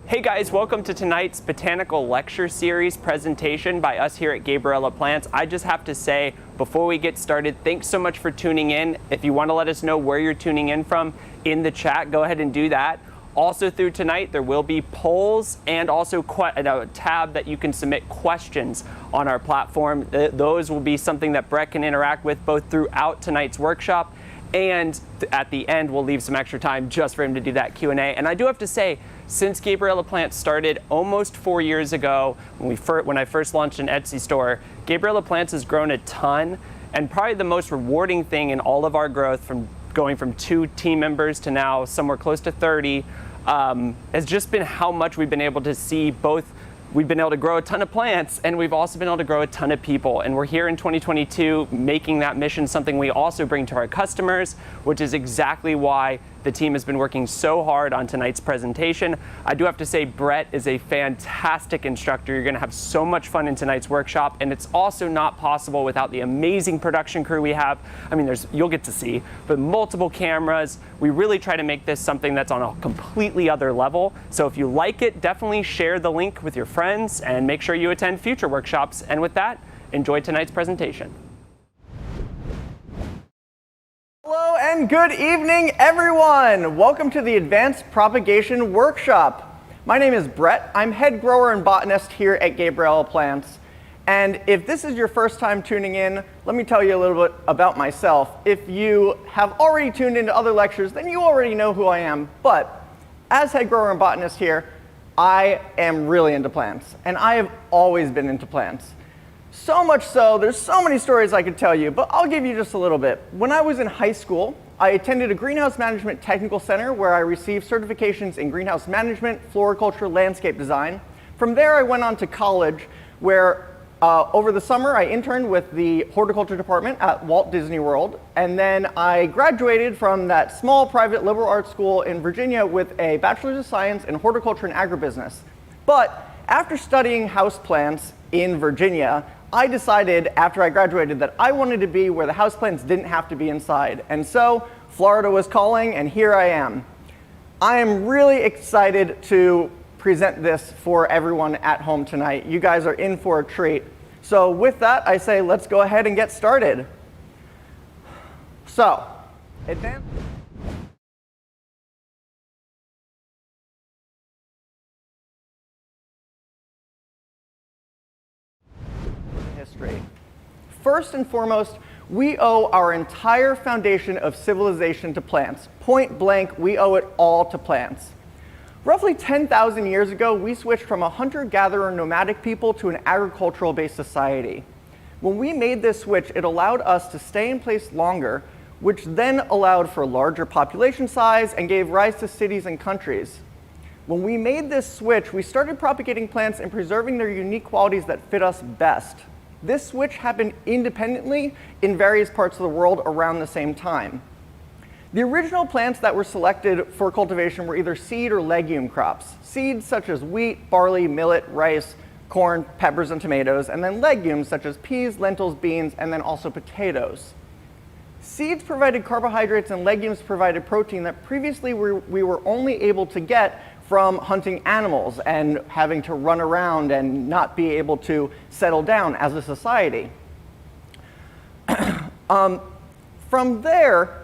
Hey guys, welcome to tonight's Botanical Lecture Series presentation by us here at Gabriella Plants. I just have to say, before we get started, thanks so much for tuning in. If you want to let us know where you're tuning in from in the chat, go ahead and do that. Also through tonight, there will be polls and also a tab that you can submit questions on our platform. Those will be something that Brett can interact with both throughout tonight's workshop and at the end we'll leave some extra time just for him to do that Q&A. And I do have to say, since Gabriella Plants started almost 4 years ago, when I first launched an Etsy store, Gabriella Plants has grown a ton, and probably the most rewarding thing in all of our growth, from going from 2 team members to now somewhere close to 30, has just been how much we've been able to see both. We've been able to grow a ton of plants, and we've also been able to grow a ton of people. And we're here in 2022 making that mission something we also bring to our customers, which is exactly why the team has been working so hard on tonight's presentation. I do have to say, Brett is a fantastic instructor. You're gonna have so much fun in tonight's workshop, and it's also not possible without the amazing production crew we have. I mean, you'll get to see, but multiple cameras. We really try to make this something that's on a completely other level. So if you like it, definitely share the link with your friends and make sure you attend future workshops. And with that, enjoy tonight's presentation. Hello and good evening, everyone. Welcome to the Advanced Propagation Workshop. My name is Brett. I'm head grower and botanist here at Gabriella Plants. And if this is your first time tuning in, let me tell you a little bit about myself. If you have already tuned into other lectures, then you already know who I am. But as head grower and botanist here, I am really into plants, and I have always been into plants. So much so, there's so many stories I could tell you, but I'll give you just a little bit. When I was in high school, I attended a greenhouse management technical center where I received certifications in greenhouse management, floriculture, landscape design. From there, I went on to college where over the summer, I interned with the horticulture department at Walt Disney World, and then I graduated from that small private liberal arts school in Virginia with a bachelor's of science in horticulture and agribusiness. But after studying houseplants in Virginia, I decided after I graduated that I wanted to be where the houseplants didn't have to be inside. And so Florida was calling, and here I am. I am really excited to present this for everyone at home tonight. You guys are in for a treat. So with that, I say let's go ahead and get started. So, advanced history. First and foremost, we owe our entire foundation of civilization to plants. Point blank, we owe it all to plants. Roughly 10,000 years ago, we switched from a hunter-gatherer nomadic people to an agricultural-based society. When we made this switch, it allowed us to stay in place longer, which then allowed for larger population size and gave rise to cities and countries. When we made this switch, we started propagating plants and preserving their unique qualities that fit us best. This switch happened independently in various parts of the world around the same time. The original plants that were selected for cultivation were either seed or legume crops. Seeds such as wheat, barley, millet, rice, corn, peppers, and tomatoes, and then legumes such as peas, lentils, beans, and then also potatoes. Seeds provided carbohydrates and legumes provided protein that previously we were only able to get from hunting animals and having to run around and not be able to settle down as a society. From there,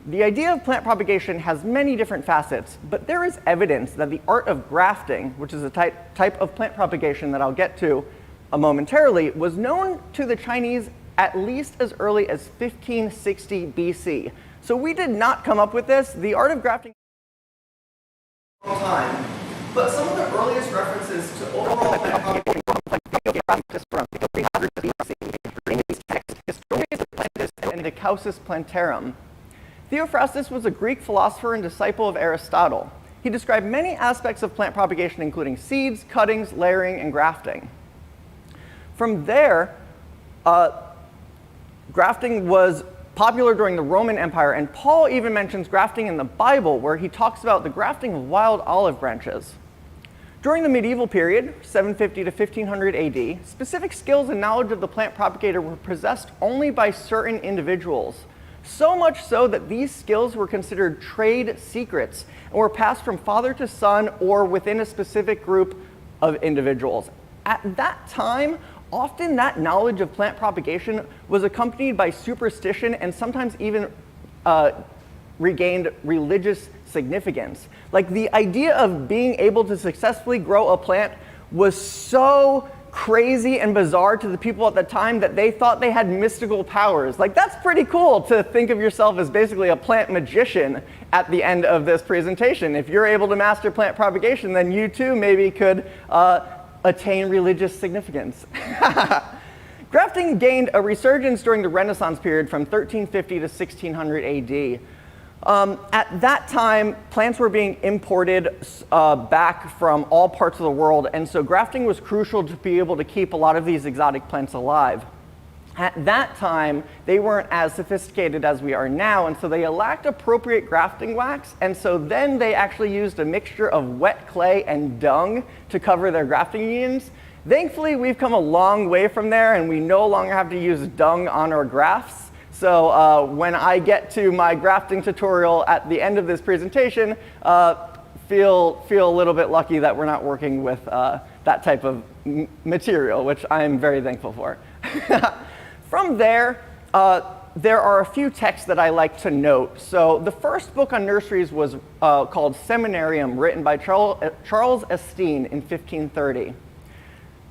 the idea of plant propagation has many different facets, but there is evidence that the art of grafting, which is a type of plant propagation that I'll get to momentarily, was known to the Chinese at least as early as 1560 BC. So we did not come up with this. The art of grafting time, but some of the earliest references to overall plant propagation from 300 BC in these texts, Historias of Plantis and Decausis Plantarum. Theophrastus was a Greek philosopher and disciple of Aristotle. He described many aspects of plant propagation, including seeds, cuttings, layering, and grafting. From there, grafting was popular during the Roman Empire, and Paul even mentions grafting in the Bible, where he talks about the grafting of wild olive branches. During the medieval period, 750 to 1500 AD, specific skills and knowledge of the plant propagator were possessed only by certain individuals. So much so that these skills were considered trade secrets and were passed from father to son or within a specific group of individuals. At that time, often that knowledge of plant propagation was accompanied by superstition and sometimes even regained religious significance. Like, the idea of being able to successfully grow a plant was so crazy and bizarre to the people at the time that they thought they had mystical powers. Like, that's pretty cool to think of yourself as basically a plant magician at the end of this presentation. If you're able to master plant propagation, then you too maybe could attain religious significance. Grafting gained a resurgence during the Renaissance period from 1350 to 1600 AD. At that time, plants were being imported back from all parts of the world, and so grafting was crucial to be able to keep a lot of these exotic plants alive. At that time, they weren't as sophisticated as we are now, and so they lacked appropriate grafting wax, and so then they actually used a mixture of wet clay and dung to cover their grafting unions. Thankfully, we've come a long way from there, and we no longer have to use dung on our grafts. So when I get to my grafting tutorial at the end of this presentation, feel a little bit lucky that we're not working with that type of material, which I am very thankful for. From there, there are a few texts that I like to note. So the first book on nurseries was called Seminarium, written by Charles Estienne in 1530.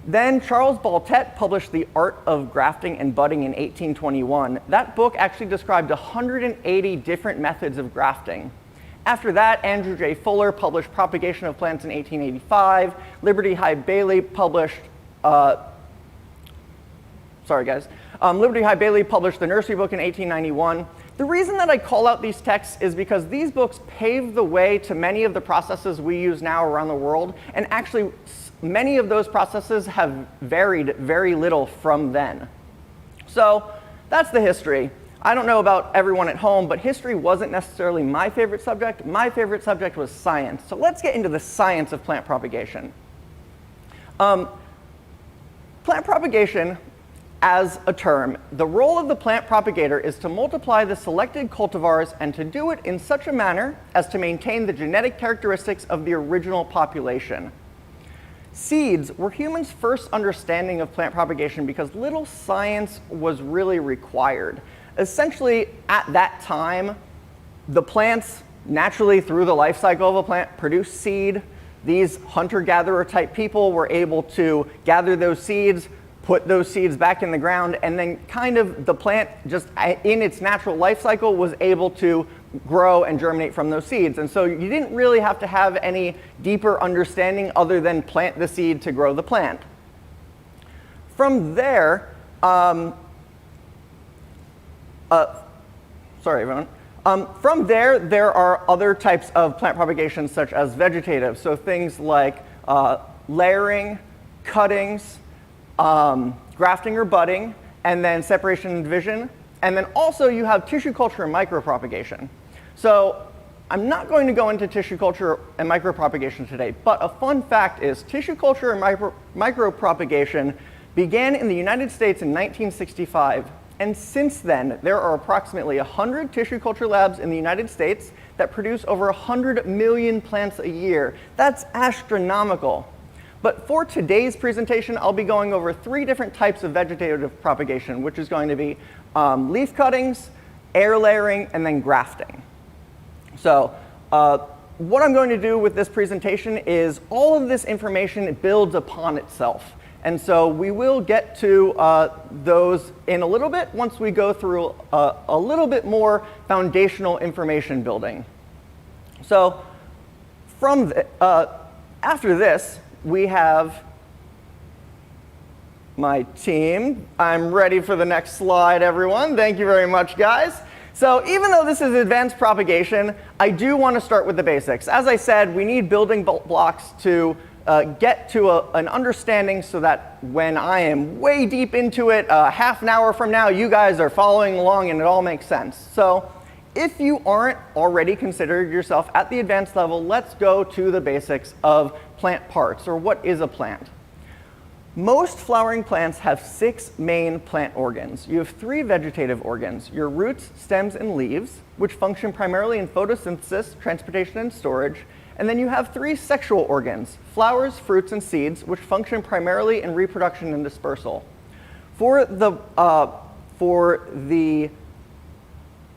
Then Charles Baltet published The Art of Grafting and Budding in 1821. That book actually described 180 different methods of grafting. After that, Andrew J. Fuller published Propagation of Plants in 1885. Liberty High Bailey published, Liberty High Bailey published the Nursery Book in 1891. The reason that I call out these texts is because these books paved the way to many of the processes we use now around the world, and actually many of those processes have varied very little from then. So that's the history. I don't know about everyone at home, but history wasn't necessarily my favorite subject. My favorite subject was science. So let's get into the science of plant propagation. Plant propagation, as a term, the role of the plant propagator is to multiply the selected cultivars and to do it in such a manner as to maintain the genetic characteristics of the original population. Seeds were humans' first understanding of plant propagation because little science was really required. Essentially, at that time, the plants naturally, through the life cycle of a plant, produce seed. These hunter-gatherer type people were able to gather those seeds, put those seeds back in the ground, and then kind of the plant, just in its natural life cycle, was able to grow and germinate from those seeds. And so you didn't really have to have any deeper understanding other than plant the seed to grow the plant. From there, from there are other types of plant propagation such as vegetative. So things like layering, cuttings, grafting or budding, and then separation and division. And then also you have tissue culture and micropropagation. So I'm not going to go into tissue culture and micropropagation today, but a fun fact is tissue culture and micropropagation began in the United States in 1965. And since then, there are approximately 100 tissue culture labs in the United States that produce over 100 million plants a year. That's astronomical. But for today's presentation, I'll be going over 3 different types of vegetative propagation, which is going to be leaf cuttings, air layering, and then grafting. So what I'm going to do with this presentation is all of this information builds upon itself. And so we will get to those in a little bit once we go through a little bit more foundational information building. So from after this, we have my team. I'm ready for the next slide, everyone. Thank you very much, guys. So even though this is advanced propagation, I do want to start with the basics. As I said, we need building blocks to get to an understanding so that when I am way deep into it, half an hour from now, you guys are following along and it all makes sense. So if you aren't already considered yourself at the advanced level, let's go to the basics of plant parts, or what is a plant. Most flowering plants have 6 main plant organs. You have 3 vegetative organs, your roots, stems, and leaves, which function primarily in photosynthesis, transportation, and storage. And then you have 3 sexual organs, flowers, fruits, and seeds, which function primarily in reproduction and dispersal. For the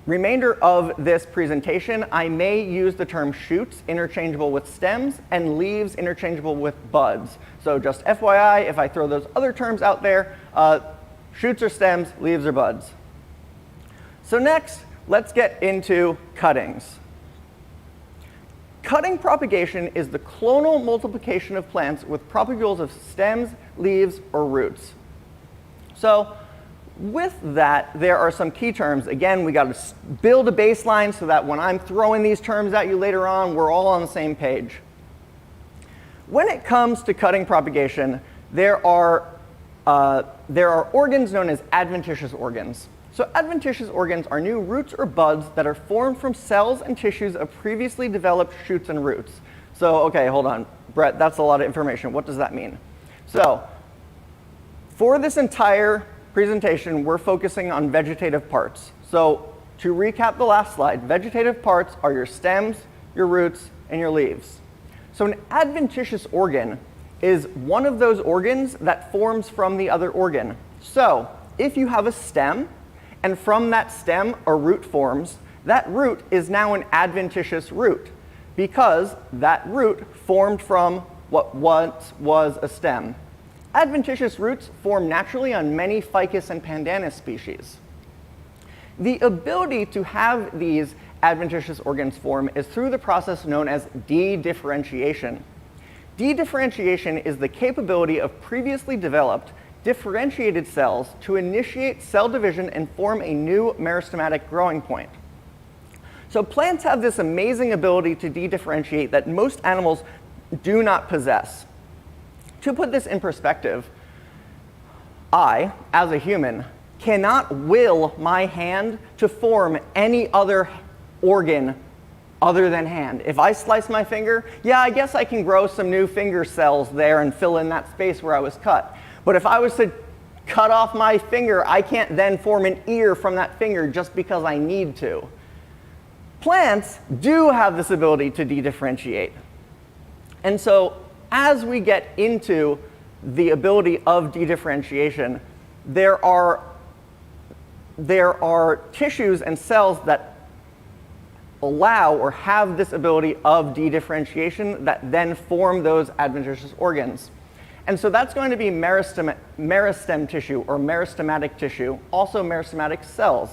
remainder of this presentation, I may use the term shoots interchangeable with stems and leaves interchangeable with buds. So just FYI, if I throw those other terms out there, shoots or stems, leaves or buds. So next, let's get into cuttings. Cutting propagation is the clonal multiplication of plants with propagules of stems, leaves, or roots. So with that, there are some key terms. Again, we got to build a baseline so that when I'm throwing these terms at you later on, we're all on the same page. When it comes to cutting propagation, there are organs known as adventitious organs. So adventitious organs are new roots or buds that are formed from cells and tissues of previously developed shoots and roots. So, okay, hold on. Brett, that's a lot of information. What does that mean? So, for this entire presentation, we're focusing on vegetative parts. So, to recap the last slide, vegetative parts are your stems, your roots, and your leaves. So an adventitious organ is one of those organs that forms from the other organ. So, if you have a stem, and from that stem a root forms, that root is now an adventitious root because that root formed from what once was a stem. Adventitious roots form naturally on many ficus and pandanus species. The ability to have these adventitious organs form is through the process known as dedifferentiation. Dedifferentiation is the capability of previously developed differentiated cells to initiate cell division and form a new meristematic growing point. So plants have this amazing ability to dedifferentiate that most animals do not possess. To put this in perspective, I, as a human, cannot will my hand to form any other organ other than hand. If I slice my finger, yeah, I guess I can grow some new finger cells there and fill in that space where I was cut. But if I was to cut off my finger, I can't then form an ear from that finger just because I need to. Plants do have this ability to dedifferentiate. And so as we get into the ability of dedifferentiation, there are tissues and cells that allow or have this ability of dedifferentiation that then form those adventitious organs. And so that's going to be meristem tissue or meristematic tissue, also meristematic cells.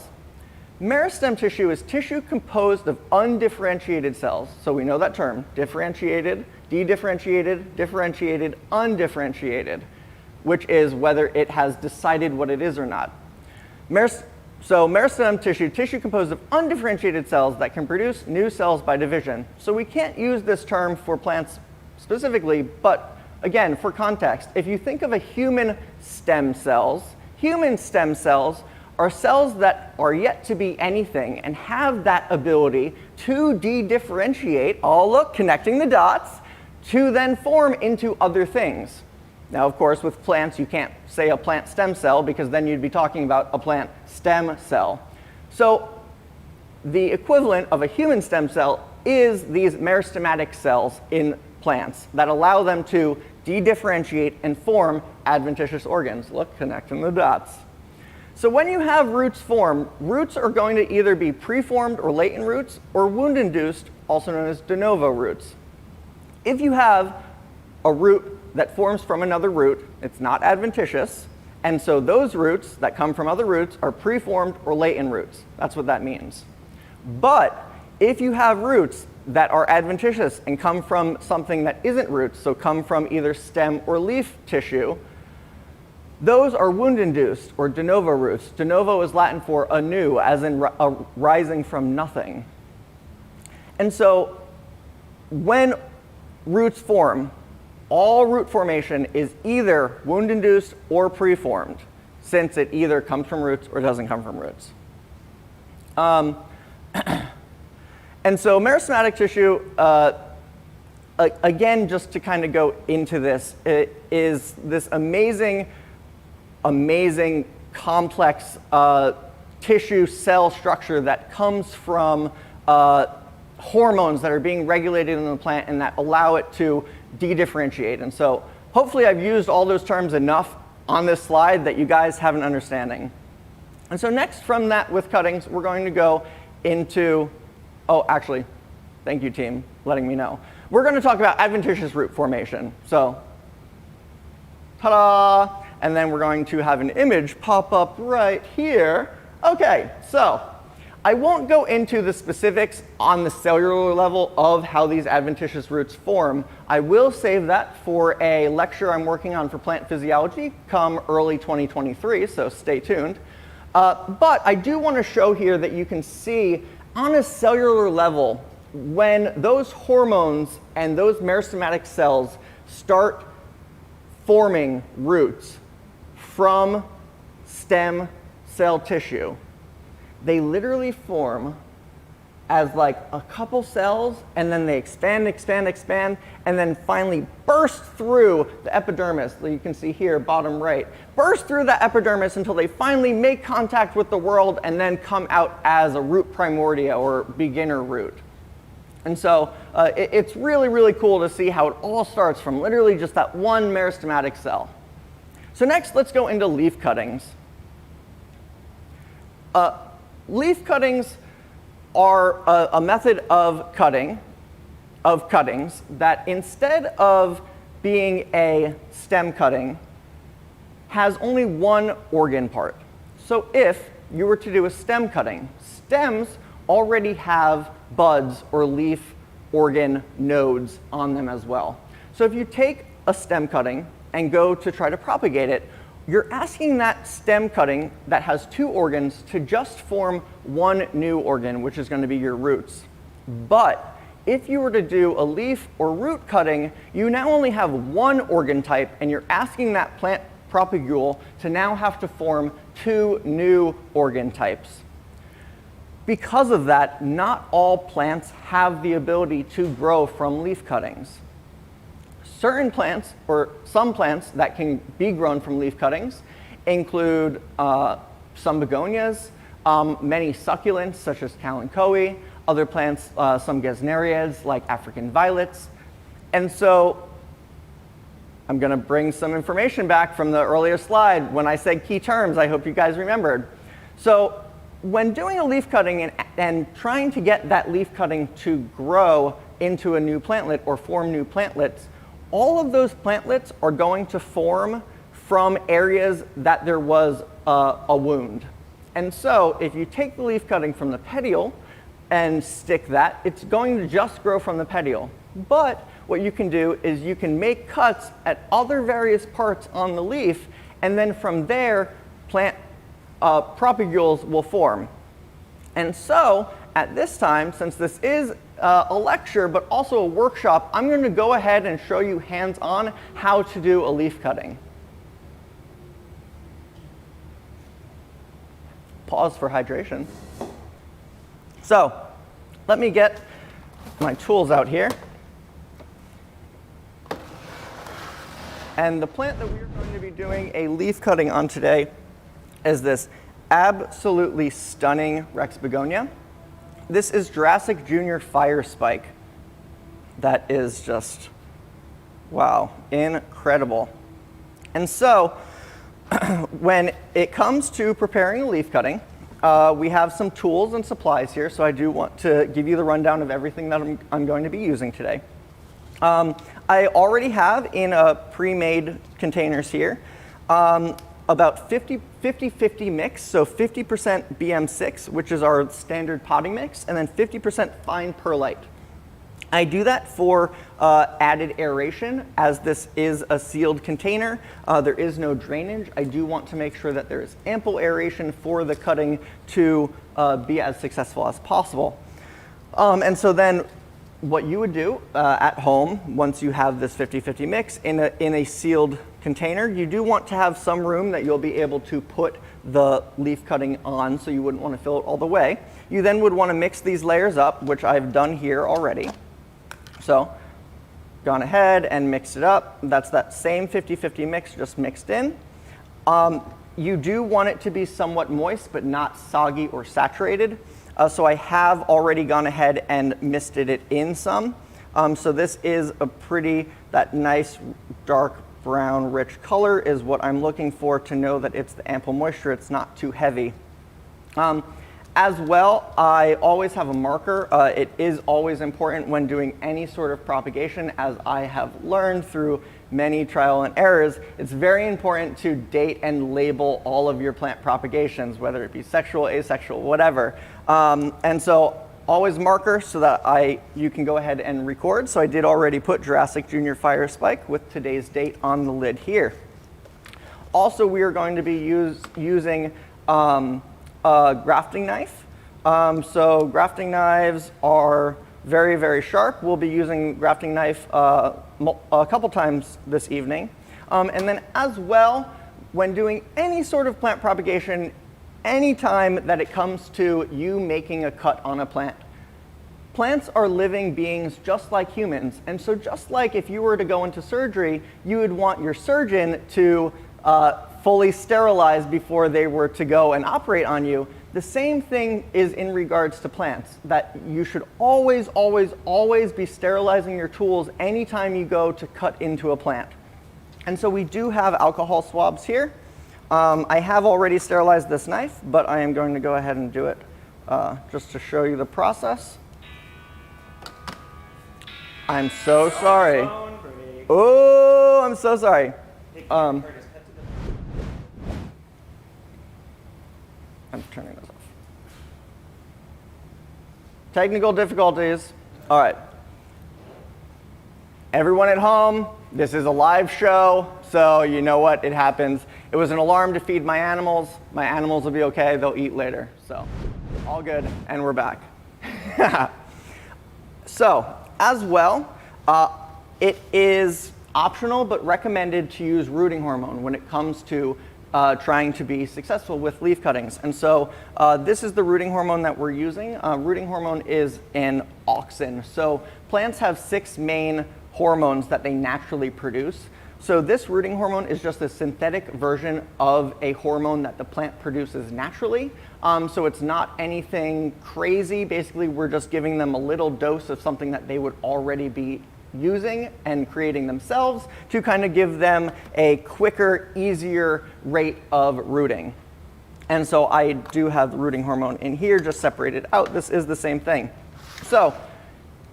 Meristem tissue is tissue composed of undifferentiated cells. So we know that term, differentiated, dedifferentiated, differentiated, undifferentiated, which is whether it has decided what it is or not. So meristem tissue composed of undifferentiated cells that can produce new cells by division. So we can't use this term for plants specifically, but again, for context, if you think of a human stem cells are cells that are yet to be anything and have that ability to dedifferentiate, oh look, connecting the dots, to then form into other things. Now, of course, with plants, you can't say a plant stem cell because then you'd be talking about a plant stem cell. So the equivalent of a human stem cell is these meristematic cells in plants that allow them to dedifferentiate and form adventitious organs. Look, connecting the dots. So when you have roots form, roots are going to either be preformed or latent roots or wound-induced, also known as de novo roots. If you have a root that forms from another root, it's not adventitious, and so those roots that come from other roots are preformed or latent roots. That's what that means. But if you have roots that are adventitious and come from something that isn't roots, so come from either stem or leaf tissue, those are wound-induced or de novo roots. De novo is Latin for anew, as in rising from nothing. And so when roots form, all root formation is either wound-induced or preformed, since it either comes from roots or doesn't come from roots. And so meristematic tissue again, just to kind of go into this, it is this amazing, amazing, complex tissue cell structure that comes from hormones that are being regulated in the plant and that allow it to de-differentiate. And so hopefully I've used all those terms enough on this slide that you guys have an understanding. And so next from that with cuttings, we're going to go into, oh, actually, thank you team, letting me know. We're going to talk about adventitious root formation. So, ta-da! And then we're going to have an image pop up right here. Okay, so I won't go into the specifics on the cellular level of how these adventitious roots form. I will save that for a lecture I'm working on for plant physiology come early 2023, so stay tuned. But I do want to show here that you can see on a cellular level when those hormones and those meristematic cells start forming roots from stem cell tissue, they literally form as like a couple cells, and then they expand, expand, expand, and then finally burst through the epidermis, that you can see here, bottom right, burst through the epidermis until they finally make contact with the world and then come out as a root primordia or beginner root. And so it's really, really cool to see how it all starts from literally just that one meristematic cell. So next, let's go into leaf cuttings. Leaf cuttings are a method of cuttings that instead of being a stem cutting, has only one organ part. So if you were to do a stem cutting, stems already have buds or leaf organ nodes on them as well. So if you take a stem cutting and go to try to propagate it, you're asking that stem cutting that has two organs to just form one new organ, which is going to be your roots. But if you were to do a leaf or root cutting, you now only have one organ type, and you're asking that plant propagule to now have to form two new organ types. Because of that, not all plants have the ability to grow from leaf cuttings. Certain plants, or some plants that can be grown from leaf cuttings, include some begonias, many succulents such as kalanchoe, other plants, some gesneriads like African violets. And so I'm going to bring some information back from the earlier slide when I said key terms. I hope you guys remembered. So when doing a leaf cutting and trying to get that leaf cutting to grow into a new plantlet or form new plantlets, all of those plantlets are going to form from areas that there was a wound. And so if you take the leaf cutting from the petiole and stick that, it's going to just grow from the petiole. But what you can do is you can make cuts at other various parts on the leaf, and then from there, plant propagules will form. And so at this time, since this is a lecture, but also a workshop, I'm going to go ahead and show you hands-on how to do a leaf cutting. Pause for hydration. So let me get my tools out here. And the plant that we're going to be doing a leaf cutting on today is this absolutely stunning Rex begonia. This is Jurassic Junior Fire Spike. That is just, wow, incredible. And so when it comes to preparing a leaf cutting, we have some tools and supplies here, so I do want to give you the rundown of everything that I'm going to be using today. I already have in pre-made containers here about 50-50 mix, so 50% BM6, which is our standard potting mix, and then 50% fine perlite. I do that for added aeration, as this is a sealed container. There is no drainage. I do want to make sure that there is ample aeration for the cutting to be as successful as possible. And so then what you would do at home, once you have this 50-50 mix in a sealed container, you do want to have some room that you'll be able to put the leaf cutting on, so you wouldn't want to fill it all the way. You then would want to mix these layers up, which I've done here already. So gone ahead and mixed it up. That's that same 50-50 mix just mixed in. You do want it to be somewhat moist, but not soggy or saturated. So I have already gone ahead and misted it in some. So this is that nice dark brown rich color is what I'm looking for to know that it's the ample moisture, it's not too heavy. As well, I always have a marker. It is always important when doing any sort of propagation, as I have learned through many trial and errors. It's very important to date and label all of your plant propagations, whether it be sexual, asexual, whatever. And so always marker so that you can go ahead and record. So I did already put Jurassic Junior Fire Spike with today's date on the lid here. Also, we are going to be using a grafting knife. So grafting knives are very, very sharp. We'll be using grafting knife a couple times this evening. And then as well, when doing any sort of plant propagation, anytime that it comes to you making a cut on a plant, plants are living beings just like humans. And so just like if you were to go into surgery, you would want your surgeon to fully sterilize before they were to go and operate on you. The same thing is in regards to plants, that you should always, always, always be sterilizing your tools anytime you go to cut into a plant. And so we do have alcohol swabs here. I have already sterilized this knife, but I am going to go ahead and do it just to show you the process. I'm so sorry. Oh, I'm so sorry. I'm turning this off. Technical difficulties. All right. Everyone at home, this is a live show, so you know what, it happens. It was an alarm to feed my animals. My animals will be okay, they'll eat later. So, all good, and we're back. So, as well, it is optional but recommended to use rooting hormone when it comes to trying to be successful with leaf cuttings. And so this is the rooting hormone that we're using. Rooting hormone is an auxin. So plants have 6 main hormones that they naturally produce. So this rooting hormone is just a synthetic version of a hormone that the plant produces naturally. So it's not anything crazy. Basically, we're just giving them a little dose of something that they would already be using and creating themselves to kind of give them a quicker, easier rate of rooting. And so I do have the rooting hormone in here, just separated out. This is the same thing. So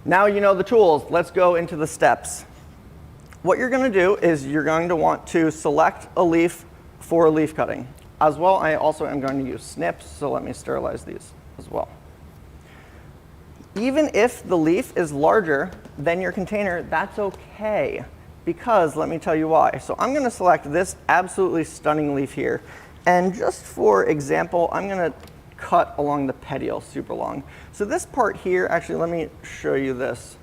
now you know the tools. Let's go into the steps. What you're going to do is you're going to want to select a leaf for leaf cutting. As well, I also am going to use snips, so let me sterilize these as well. Even if the leaf is larger than your container, that's okay, because let me tell you why. So I'm going to select this absolutely stunning leaf here, and just for example, I'm going to cut along the petiole super long. So this part here, actually let me show you this.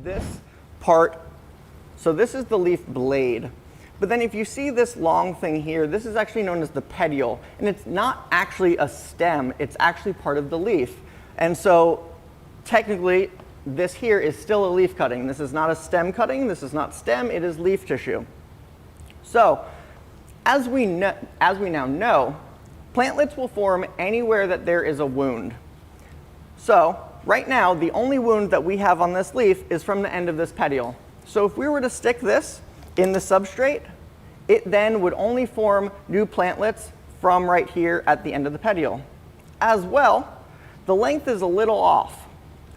This part, so this is the leaf blade. But then if you see this long thing here, this is actually known as the petiole. And it's not actually a stem, it's actually part of the leaf. And so technically, this here is still a leaf cutting. This is not a stem cutting, this is not stem, it is leaf tissue. So as we now know, plantlets will form anywhere that there is a wound. So right now, the only wound that we have on this leaf is from the end of this petiole. So if we were to stick this in the substrate, it then would only form new plantlets from right here at the end of the petiole. As well, the length is a little off.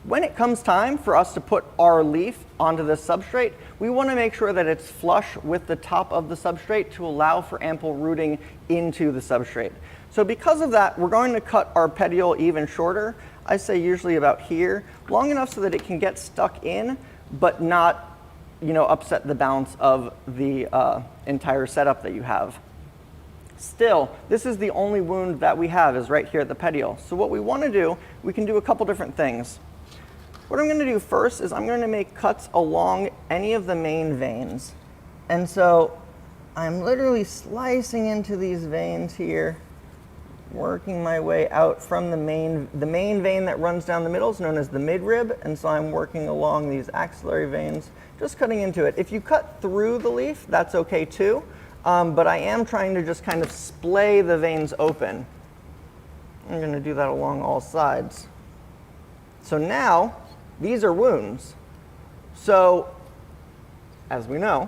When it comes time for us to put our leaf onto this substrate, we want to make sure that it's flush with the top of the substrate to allow for ample rooting into the substrate. So because of that, we're going to cut our petiole even shorter. I say usually about here, long enough so that it can get stuck in, but not upset the balance of the entire setup that you have. Still, this is the only wound that we have is right here at the petiole. So what we want to do, we can do a couple different things. What I'm going to do first is I'm going to make cuts along any of the main veins. And so I'm literally slicing into these veins here working my way out from the main vein that runs down the middle is known as the midrib, and so I'm working along these axillary veins, just cutting into it. If you cut through the leaf, that's okay too, but I am trying to just kind of splay the veins open. I'm going to do that along all sides. So now, these are wounds. So, as we know,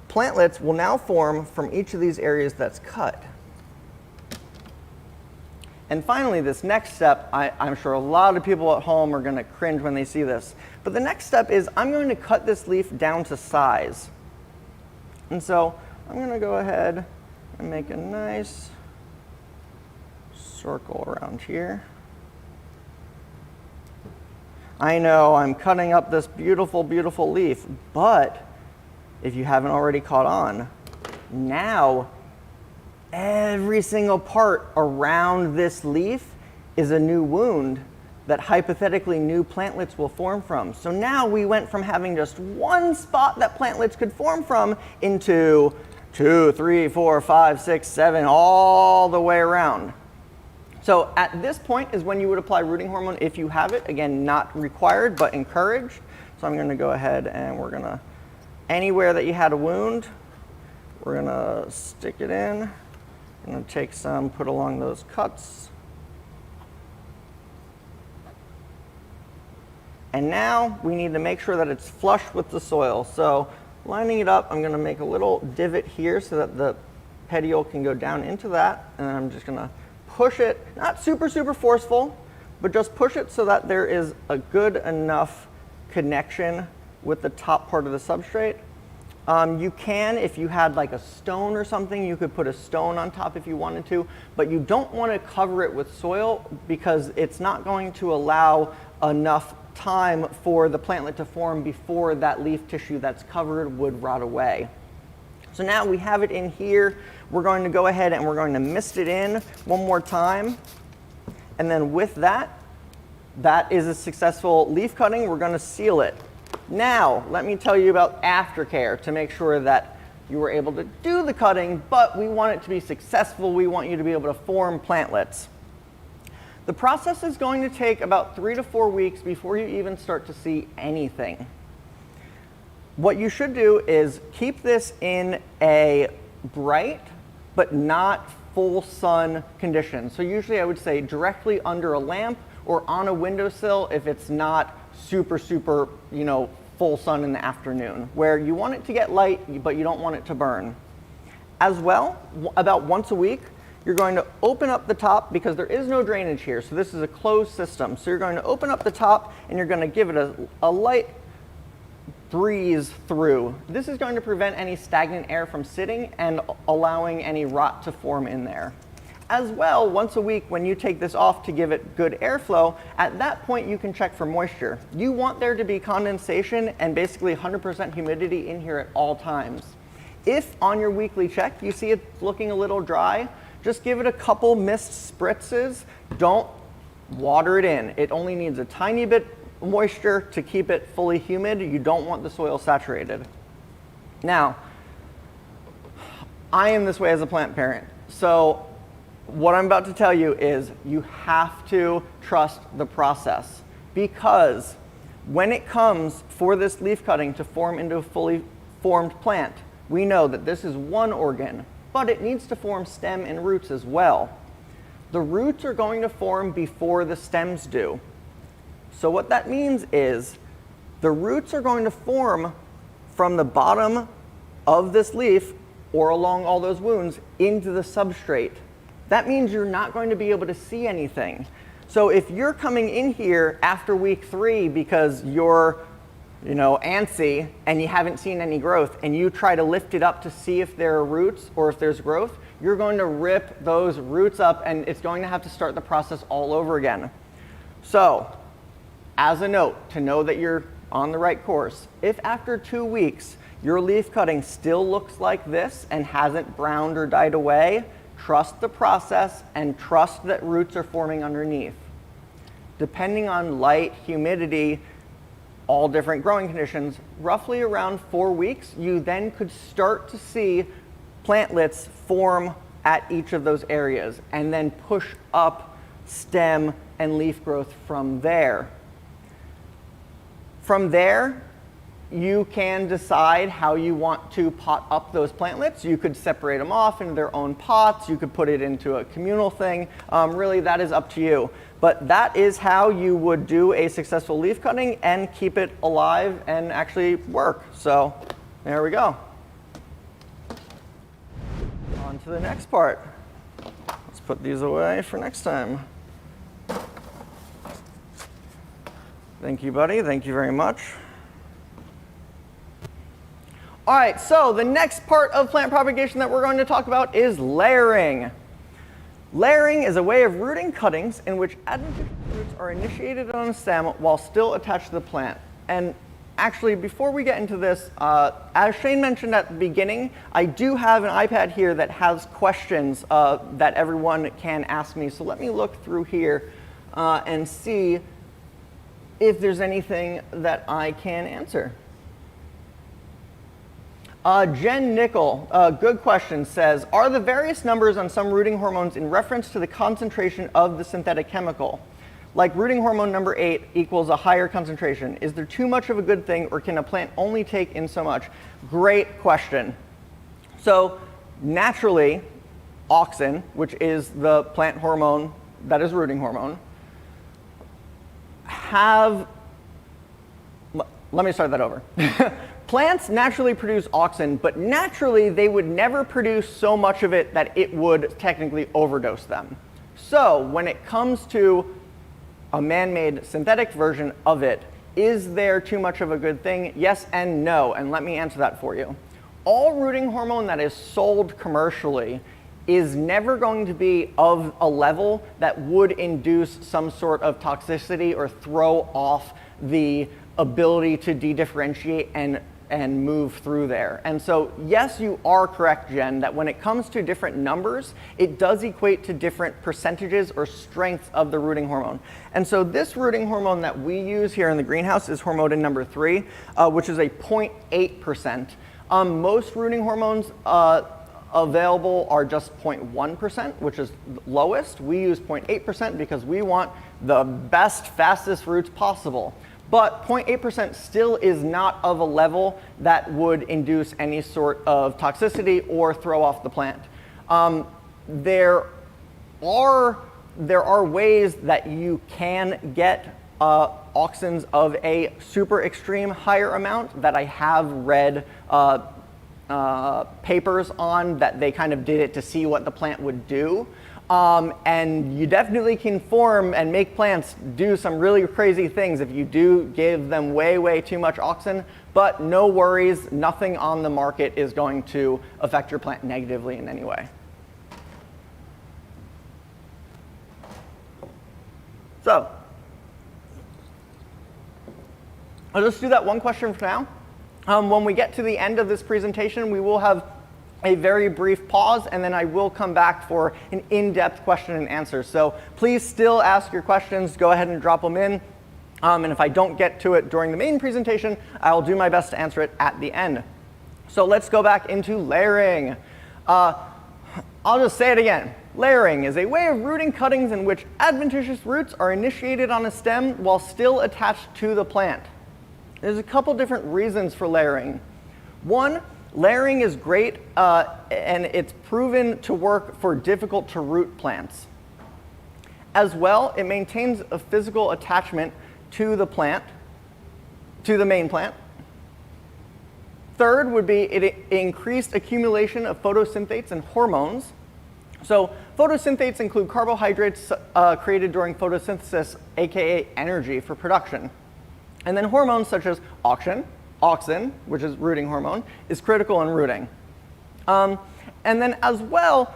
plantlets will now form from each of these areas that's cut. And finally, this next step, I'm sure a lot of people at home are going to cringe when they see this. But the next step is I'm going to cut this leaf down to size. And so I'm going to go ahead and make a nice circle around here. I know I'm cutting up this beautiful, beautiful leaf, but if you haven't already caught on, now every single part around this leaf is a new wound that hypothetically new plantlets will form from. So now we went from having just one spot that plantlets could form from into 2, 3, 4, 5, 6, 7, all the way around. So at this point is when you would apply rooting hormone if you have it. Again, not required, but encouraged. So I'm going to go ahead and we're going to, anywhere that you had a wound, we're going to stick it in. I'm going to take some, put along those cuts. And now we need to make sure that it's flush with the soil. So lining it up, I'm going to make a little divot here so that the petiole can go down into that. And I'm just going to push it, not super, super forceful, but just push it so that there is a good enough connection with the top part of the substrate. You can, if you had like a stone or something, you could put a stone on top if you wanted to, but you don't want to cover it with soil because it's not going to allow enough time for the plantlet to form before that leaf tissue that's covered would rot away. So now we have it in here. We're going to go ahead and we're going to mist it in one more time. And then with that, that is a successful leaf cutting. We're going to seal it. Now, let me tell you about aftercare to make sure that you were able to do the cutting, but we want it to be successful. We want you to be able to form plantlets. The process is going to take about 3 to 4 weeks before you even start to see anything. What you should do is keep this in a bright but not full sun condition. So usually I would say directly under a lamp or on a windowsill if it's not super, super, full sun in the afternoon, where you want it to get light, but you don't want it to burn. As well, about once a week, you're going to open up the top because there is no drainage here. So this is a closed system. So you're going to open up the top and you're going to give it a light breeze through. This is going to prevent any stagnant air from sitting and allowing any rot to form in there. As well, once a week when you take this off to give it good airflow, at that point you can check for moisture. You want there to be condensation and basically 100% humidity in here at all times. If on your weekly check you see it looking a little dry, just give it a couple mist spritzes. Don't water it in. It only needs a tiny bit of moisture to keep it fully humid. You don't want the soil saturated. Now, I am this way as a plant parent. So what I'm about to tell you is you have to trust the process, because when it comes for this leaf cutting to form into a fully formed plant, we know that this is one organ, but it needs to form stem and roots as well. The roots are going to form before the stems do. So what that means is the roots are going to form from the bottom of this leaf or along all those wounds into the substrate. That means you're not going to be able to see anything. So if you're coming in here after week 3 because you're, antsy and you haven't seen any growth and you try to lift it up to see if there are roots or if there's growth, you're going to rip those roots up and it's going to have to start the process all over again. So, as a note, to know that you're on the right course, if after 2 weeks your leaf cutting still looks like this and hasn't browned or died away, trust the process and trust that roots are forming underneath. Depending on light, humidity, all different growing conditions, roughly around 4 weeks, you then could start to see plantlets form at each of those areas and then push up stem and leaf growth from there. From there, you can decide how you want to pot up those plantlets. You could separate them off into their own pots. You could put it into a communal thing. Really, that is up to you. But that is how you would do a successful leaf cutting and keep it alive and actually work. So there we go. On to the next part. Let's put these away for next time. Thank you, buddy. Thank you very much. All right, so the next part of plant propagation that we're going to talk about is layering. Layering is a way of rooting cuttings in which adventitious roots are initiated on a stem while still attached to the plant. And actually, before we get into this, as Shane mentioned at the beginning, I do have an iPad here that has questions that everyone can ask me. So let me look through here and see if there's anything that I can answer. Jen Nickel, good question, says, are the various numbers on some rooting hormones in reference to the concentration of the synthetic chemical? Like rooting hormone number 8 equals a higher concentration. Is there too much of a good thing, or can a plant only take in so much? Great question. So naturally, auxin, which is the plant hormone that is rooting hormone, let me start that over. Plants naturally produce auxin, but naturally they would never produce so much of it that it would technically overdose them. So when it comes to a man-made synthetic version of it, is there too much of a good thing? Yes and no, and let me answer that for you. All rooting hormone that is sold commercially is never going to be of a level that would induce some sort of toxicity or throw off the ability to de-differentiate and move through there. And so yes, you are correct, Jen, that when it comes to different numbers, it does equate to different percentages or strengths of the rooting hormone. And so this rooting hormone that we use here in the greenhouse is hormone number 3, which is a 0.8%. Most rooting hormones available are just 0.1%, which is lowest. We use 0.8% because we want the best, fastest roots possible. But 0.8% still is not of a level that would induce any sort of toxicity or throw off the plant. There are ways that you can get auxins of a super extreme higher amount that I have read papers on, that they kind of did it to see what the plant would do. And you definitely can form and make plants do some really crazy things if you do give them way, way too much auxin. But no worries, nothing on the market is going to affect your plant negatively in any way. So I'll just do that one question for now. When we get to the end of this presentation, we will have a very brief pause, and then I will come back for an in-depth question and answer. So please still ask your questions. Go ahead and drop them in. And if I don't get to it during the main presentation, I'll do my best to answer it at the end. So let's go back into layering. I'll just say it again. Layering is a way of rooting cuttings in which adventitious roots are initiated on a stem while still attached to the plant. There's a couple different reasons for layering. One, layering is great, and it's proven to work for difficult to root plants. As well, it maintains a physical attachment to the plant, to the main plant. Third would be increased accumulation of photosynthates and hormones. So photosynthates include carbohydrates created during photosynthesis, aka energy for production. And then hormones such as auxin, which is rooting hormone, is critical in rooting. And then as well,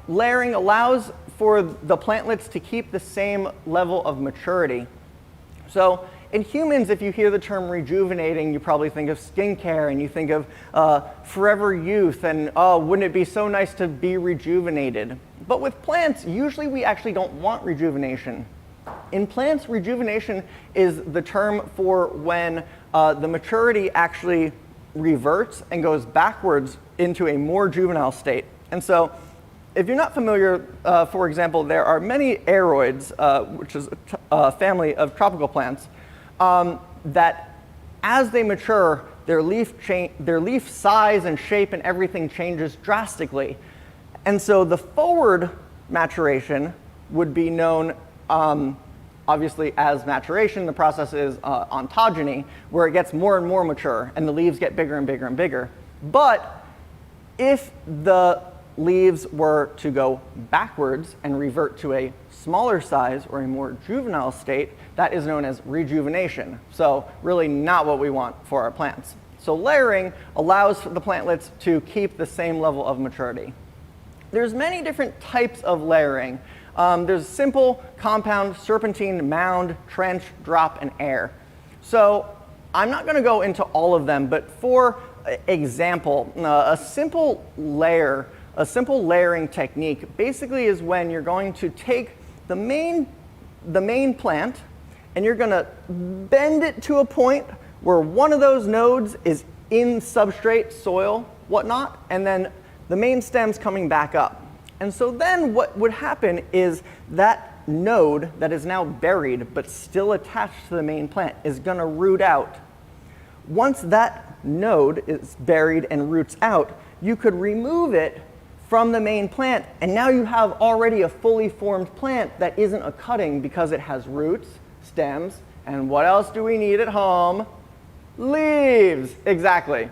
layering allows for the plantlets to keep the same level of maturity. So in humans, if you hear the term rejuvenating, you probably think of skincare and you think of forever youth and, oh, wouldn't it be so nice to be rejuvenated? But with plants, usually we actually don't want rejuvenation. In plants, rejuvenation is the term for when the maturity actually reverts and goes backwards into a more juvenile state. And so if you're not familiar, for example, there are many aroids, which is a family of tropical plants, that as they mature, their leaf size and shape and everything changes drastically. And so the forward maturation would be known obviously as maturation. The process is ontogeny, where it gets more and more mature and the leaves get bigger and bigger and bigger. But if the leaves were to go backwards and revert to a smaller size or a more juvenile state, that is known as rejuvenation. So really not what we want for our plants. So layering allows the plantlets to keep the same level of maturity. There's many different types of layering. There's simple, compound, serpentine, mound, trench, drop, and air. So I'm not going to go into all of them, but for example, a simple layering technique basically is when you're going to take the main plant and you're going to bend it to a point where one of those nodes is in substrate, soil, whatnot, and then the main stem's coming back up. And so then what would happen is that node that is now buried but still attached to the main plant is going to root out. Once that node is buried and roots out, you could remove it from the main plant, and now you have already a fully formed plant that isn't a cutting because it has roots, stems, and what else do we need at home? Leaves, exactly.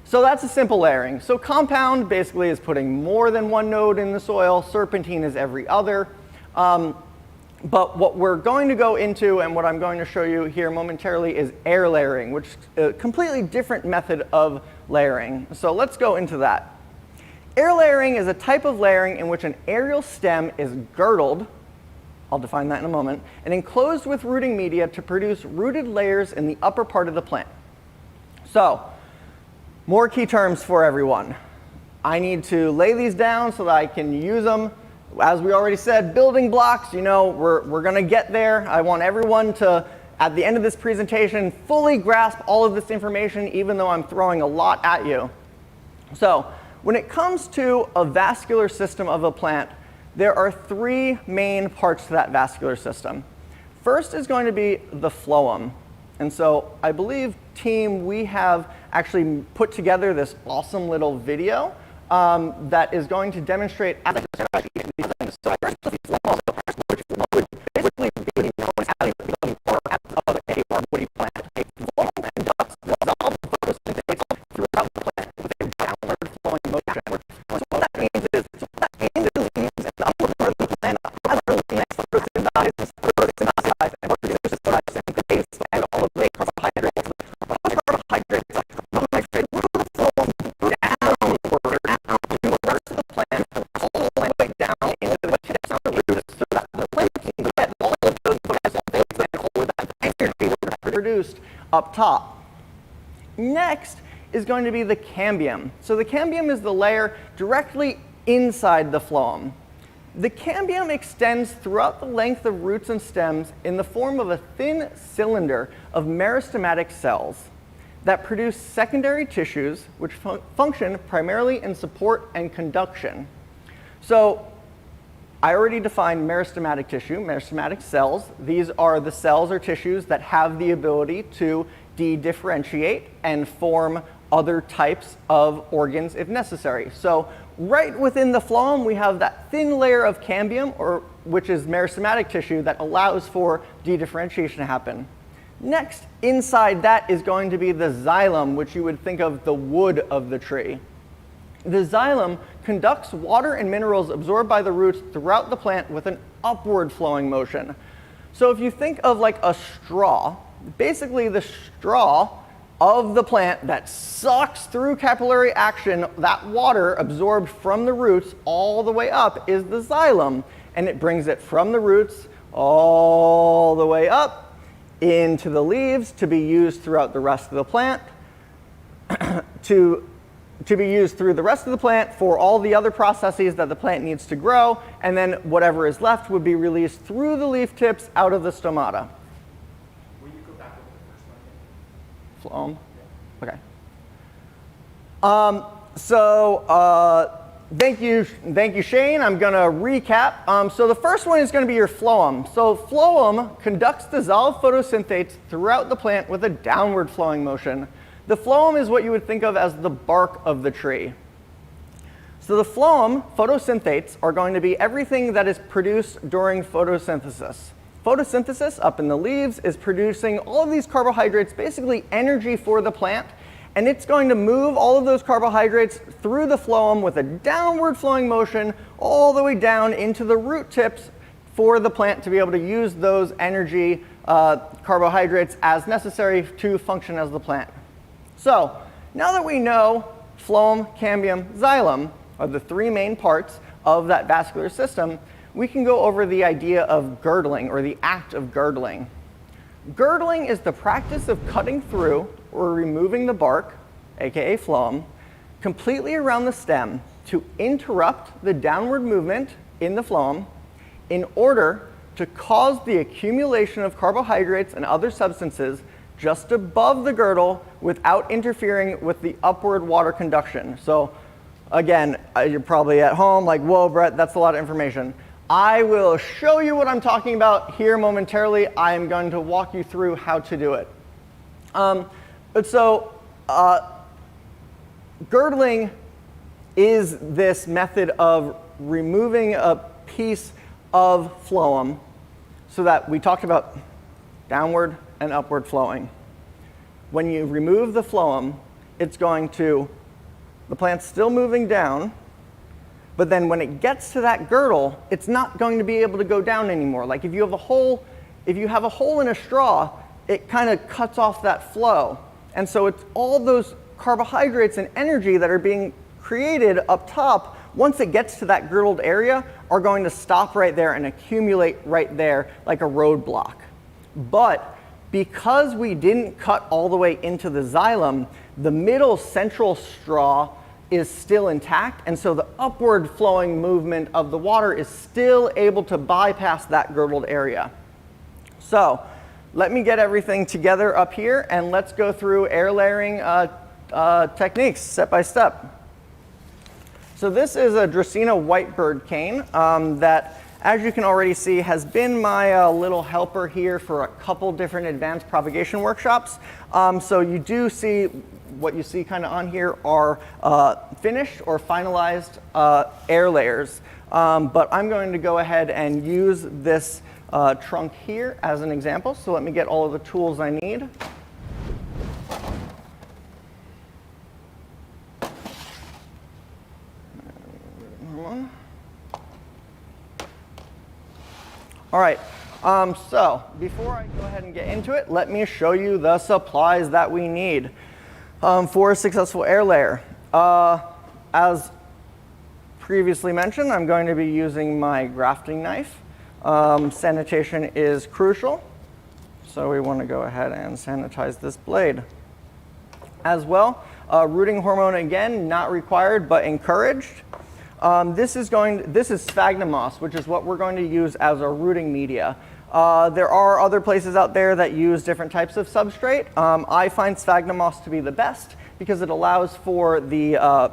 So that's a simple layering. So compound basically is putting more than one node in the soil. Serpentine is every other. But what we're going to go into and what I'm going to show you here momentarily is air layering, which is a completely different method of layering. So let's go into that. Air layering is a type of layering in which an aerial stem is girdled, I'll define that in a moment, and enclosed with rooting media to produce rooted layers in the upper part of the plant. So, more key terms for everyone. I need to lay these down so that I can use them. As we already said, building blocks, you know, we're going to get there. I want everyone to, at the end of this presentation, fully grasp all of this information, even though I'm throwing a lot at you. So, when it comes to a vascular system of a plant, there are three main parts to that vascular system. First is going to be the phloem. And so I believe, team, we have actually put together this awesome little video that is going to demonstrate these things. So the phloem, which would basically be known as having the part of a woody plant. A phloem and ducts dissolve photosynthetics throughout the plant with a downward flowing motion. So what that means is in the leaves and the upper part of the plant, as the leaves photosynthesize and produces photosynthase and all of the carbohydrates. Those carbohydrates migrate through the phloem downward to the rest of the plant all the way down into the tips of the roots so that the plant can get all of those photosynthase and all of that energy that is produced up top. Next is going to be the cambium. So the cambium is the layer directly inside the phloem. The cambium extends throughout the length of roots and stems in the form of a thin cylinder of meristematic cells that produce secondary tissues which function primarily in support and conduction. So I already defined meristematic tissue, meristematic cells. These are the cells or tissues that have the ability to de-differentiate and form other types of organs if necessary. So right within the phloem, we have that thin layer of cambium, which is meristematic tissue, that allows for de-differentiation to happen. Next, inside that is going to be the xylem, which you would think of the wood of the tree. The xylem conducts water and minerals absorbed by the roots throughout the plant with an upward flowing motion. So if you think of like a straw, basically the straw of the plant that sucks through capillary action that water absorbed from the roots all the way up is the xylem, and it brings it from the roots all the way up into the leaves to be used throughout the rest of the plant, to be used through the rest of the plant for all the other processes that the plant needs to grow, and then whatever is left would be released through the leaf tips out of the stomata. Phloem? Okay. Thank you, Shane. I'm going to recap. So the first one is going to be your phloem. So phloem conducts dissolved photosynthates throughout the plant with a downward flowing motion. The phloem is what you would think of as the bark of the tree. So the phloem photosynthates are going to be everything that is produced during photosynthesis. Photosynthesis up in the leaves is producing all of these carbohydrates, basically energy for the plant, and it's going to move all of those carbohydrates through the phloem with a downward flowing motion all the way down into the root tips for the plant to be able to use those energy carbohydrates as necessary to function as the plant. So now that we know phloem, cambium, xylem are the three main parts of that vascular system, we can go over the idea of girdling, or the act of girdling. Girdling is the practice of cutting through or removing the bark, aka phloem, completely around the stem to interrupt the downward movement in the phloem in order to cause the accumulation of carbohydrates and other substances just above the girdle without interfering with the upward water conduction. So again, you're probably at home like, whoa, Brett, that's a lot of information. I will show you what I'm talking about here momentarily. I am going to walk you through how to do it. Girdling is this method of removing a piece of phloem so that we talked about downward and upward flowing. When you remove the phloem, it's going to, the plant's still moving down, but then when it gets to that girdle, it's not going to be able to go down anymore. Like if you have a hole in a straw, it kind of cuts off that flow. And so it's all those carbohydrates and energy that are being created up top, once it gets to that girdled area, are going to stop right there and accumulate right there like a roadblock. But because we didn't cut all the way into the xylem, the middle central straw is still intact, and so the upward flowing movement of the water is still able to bypass that girdled area. So let me get everything together up here, and let's go through air layering techniques step by step. So this is a Dracaena whitebird cane that, as you can already see, has been my little helper here for a couple different advanced propagation workshops. So you do see, what you see kind of on here are finished or finalized air layers. But I'm going to go ahead and use this trunk here as an example. So let me get all of the tools I need. All right, so before I go ahead and get into it, let me show you the supplies that we need for a successful air layer. As previously mentioned, I'm going to be using my grafting knife. Sanitation is crucial, so we want to go ahead and sanitize this blade. As well, rooting hormone, again, not required but encouraged. This is sphagnum moss, which is what we're going to use as our rooting media. There are other places out there that use different types of substrate. I find sphagnum moss to be the best because it allows for the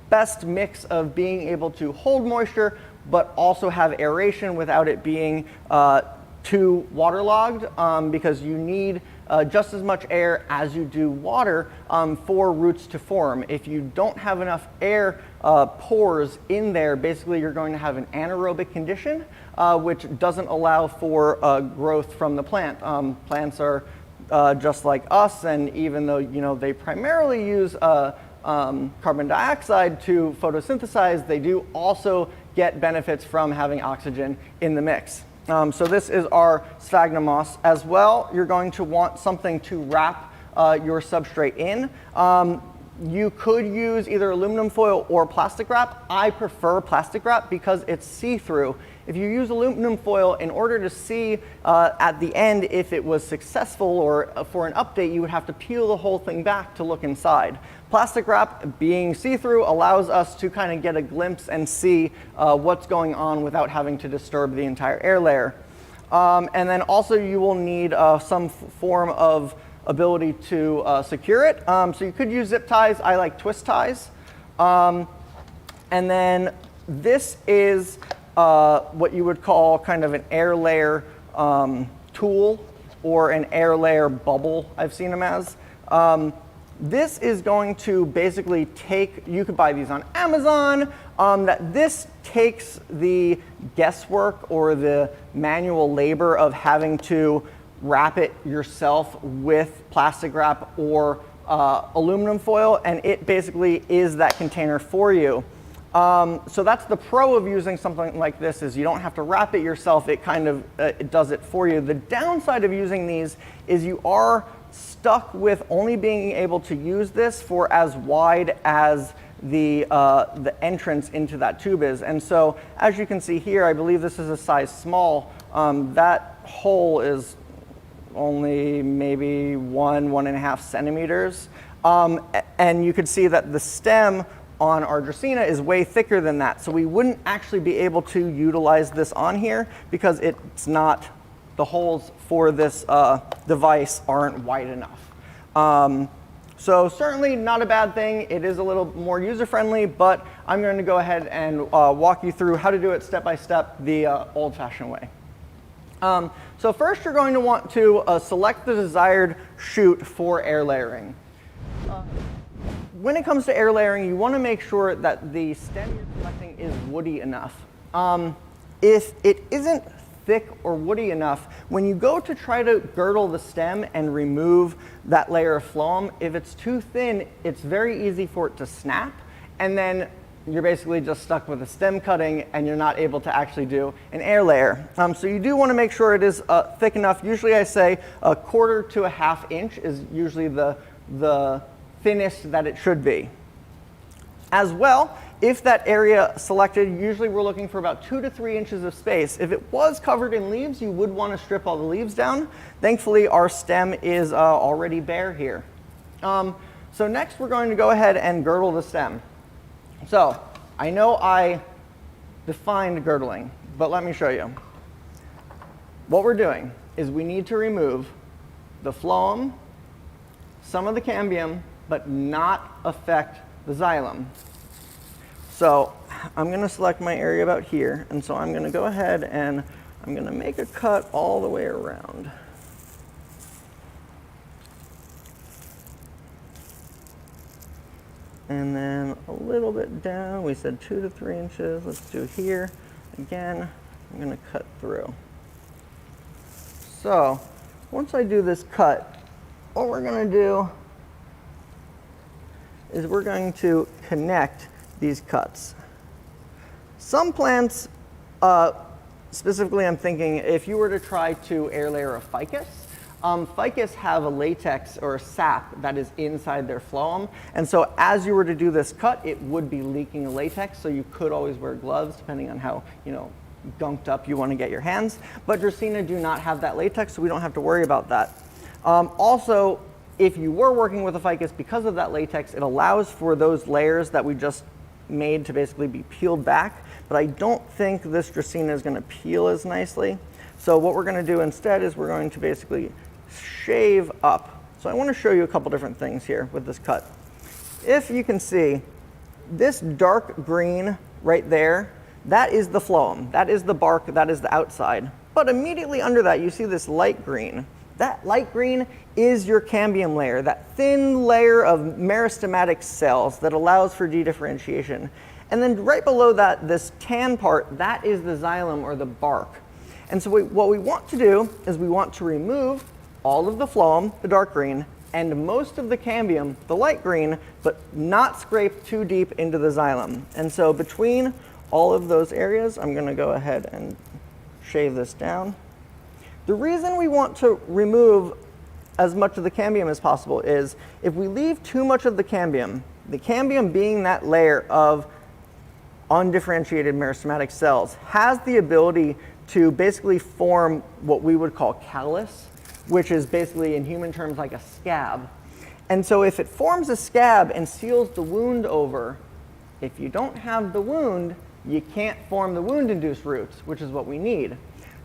best mix of being able to hold moisture but also have aeration without it being too waterlogged, because you need just as much air as you do water for roots to form. If you don't have enough air pores in there, basically you're going to have an anaerobic condition, which doesn't allow for growth from the plant. Plants are just like us, and even though they primarily use carbon dioxide to photosynthesize, they do also get benefits from having oxygen in the mix. So this is our sphagnum moss. As well, you're going to want something to wrap your substrate in. You could use either aluminum foil or plastic wrap. I prefer plastic wrap because it's see-through. If you use aluminum foil, in order to see at the end if it was successful or for an update, you would have to peel the whole thing back to look inside. Plastic wrap, being see-through, allows us to kind of get a glimpse and see what's going on without having to disturb the entire air layer. And then also you will need some form of ability to secure it. So you could use zip ties. I like twist ties. And And then this is what you would call kind of an air layer tool or an air layer bubble, I've seen them as. This is going to basically take, you could buy these on Amazon, that this takes the guesswork or the manual labor of having to wrap it yourself with plastic wrap or aluminum foil, and it basically is that container for you. So that's the pro of using something like this, is you don't have to wrap it yourself, it kind of it does it for you. The downside of using these is you are stuck with only being able to use this for as wide as the entrance into that tube is. And so as you can see here, I believe this is a size small. That hole is only maybe 1.5 centimeters. And you could see that the stem on our Dracaena is way thicker than that. So we wouldn't actually be able to utilize this on here because it's not, the holes for this device aren't wide enough. So certainly not a bad thing. It is a little more user-friendly, but I'm going to go ahead and walk you through how to do it step by step the old-fashioned way. So first you're going to want to select the desired chute for air layering. When it comes to air layering, you want to make sure that the stem you're selecting is woody enough. If it isn't thick or woody enough, when you go to try to girdle the stem and remove that layer of phloem, if it's too thin, it's very easy for it to snap, and then you're basically just stuck with a stem cutting and you're not able to actually do an air layer. So you do want to make sure it is thick enough. Usually I say 1/4 to 1/2 inch is usually the thinnest that it should be. As well, if that area selected, usually we're looking for about 2 to 3 inches of space. If it was covered in leaves, you would want to strip all the leaves down. Thankfully, our stem is already bare here. So next, we're going to go ahead and girdle the stem. So I know I defined girdling, but let me show you. What we're doing is we need to remove the phloem, some of the cambium, but not affect the xylem. So I'm going to select my area about here, and so I'm going to go ahead and I'm going to make a cut all the way around. And then a little bit down, we said 2 to 3 inches. Let's do here. Again, I'm going to cut through. So once I do this cut, what we're going to do is we're going to connect these cuts. Some plants, specifically I'm thinking if you were to try to air layer a ficus, ficus have a latex or a sap that is inside their phloem, and so as you were to do this cut, it would be leaking latex, so you could always wear gloves depending on how gunked up you want to get your hands. But Dracaena do not have that latex, so we don't have to worry about that. Also, if you were working with a ficus, because of that latex, it allows for those layers that we just made to basically be peeled back, but I don't think this Dracaena is going to peel as nicely. So what we're going to do instead is we're going to basically shave up. So I want to show you a couple different things here with this cut. If you can see, this dark green right there, that is the phloem. That is the bark, that is the outside. But immediately under that, you see this light green. That light green is your cambium layer, that thin layer of meristematic cells that allows for dedifferentiation. And then right below that, this tan part, that is the xylem or the bark. And so what we want to do is we want to remove all of the phloem, the dark green, and most of the cambium, the light green, but not scrape too deep into the xylem. And so between all of those areas, I'm going to go ahead and shave this down. The reason we want to remove as much of the cambium as possible is if we leave too much of the cambium being that layer of undifferentiated meristematic cells, has the ability to basically form what we would call callus, which is basically in human terms like a scab. And so if it forms a scab and seals the wound over, if you don't have the wound, you can't form the wound-induced roots, which is what we need.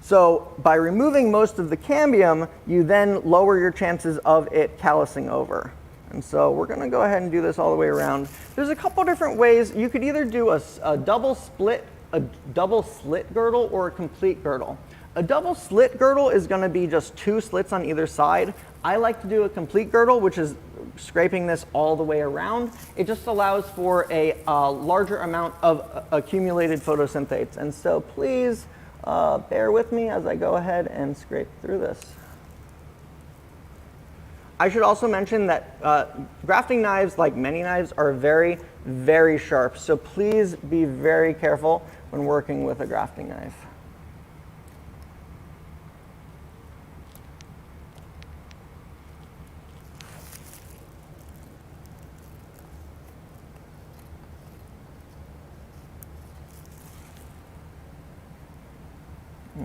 So by removing most of the cambium, you then lower your chances of it callusing over. And so we're going to go ahead and do this all the way around. There's a couple different ways. You could either do a double slit girdle or a complete girdle. A double slit girdle is going to be just 2 slits on either side. I like to do a complete girdle, which is scraping this all the way around. It just allows for a larger amount of accumulated photosynthates. And so please bear with me as I go ahead and scrape through this. I should also mention that grafting knives, like many knives, are very, very sharp. So please be very careful when working with a grafting knife.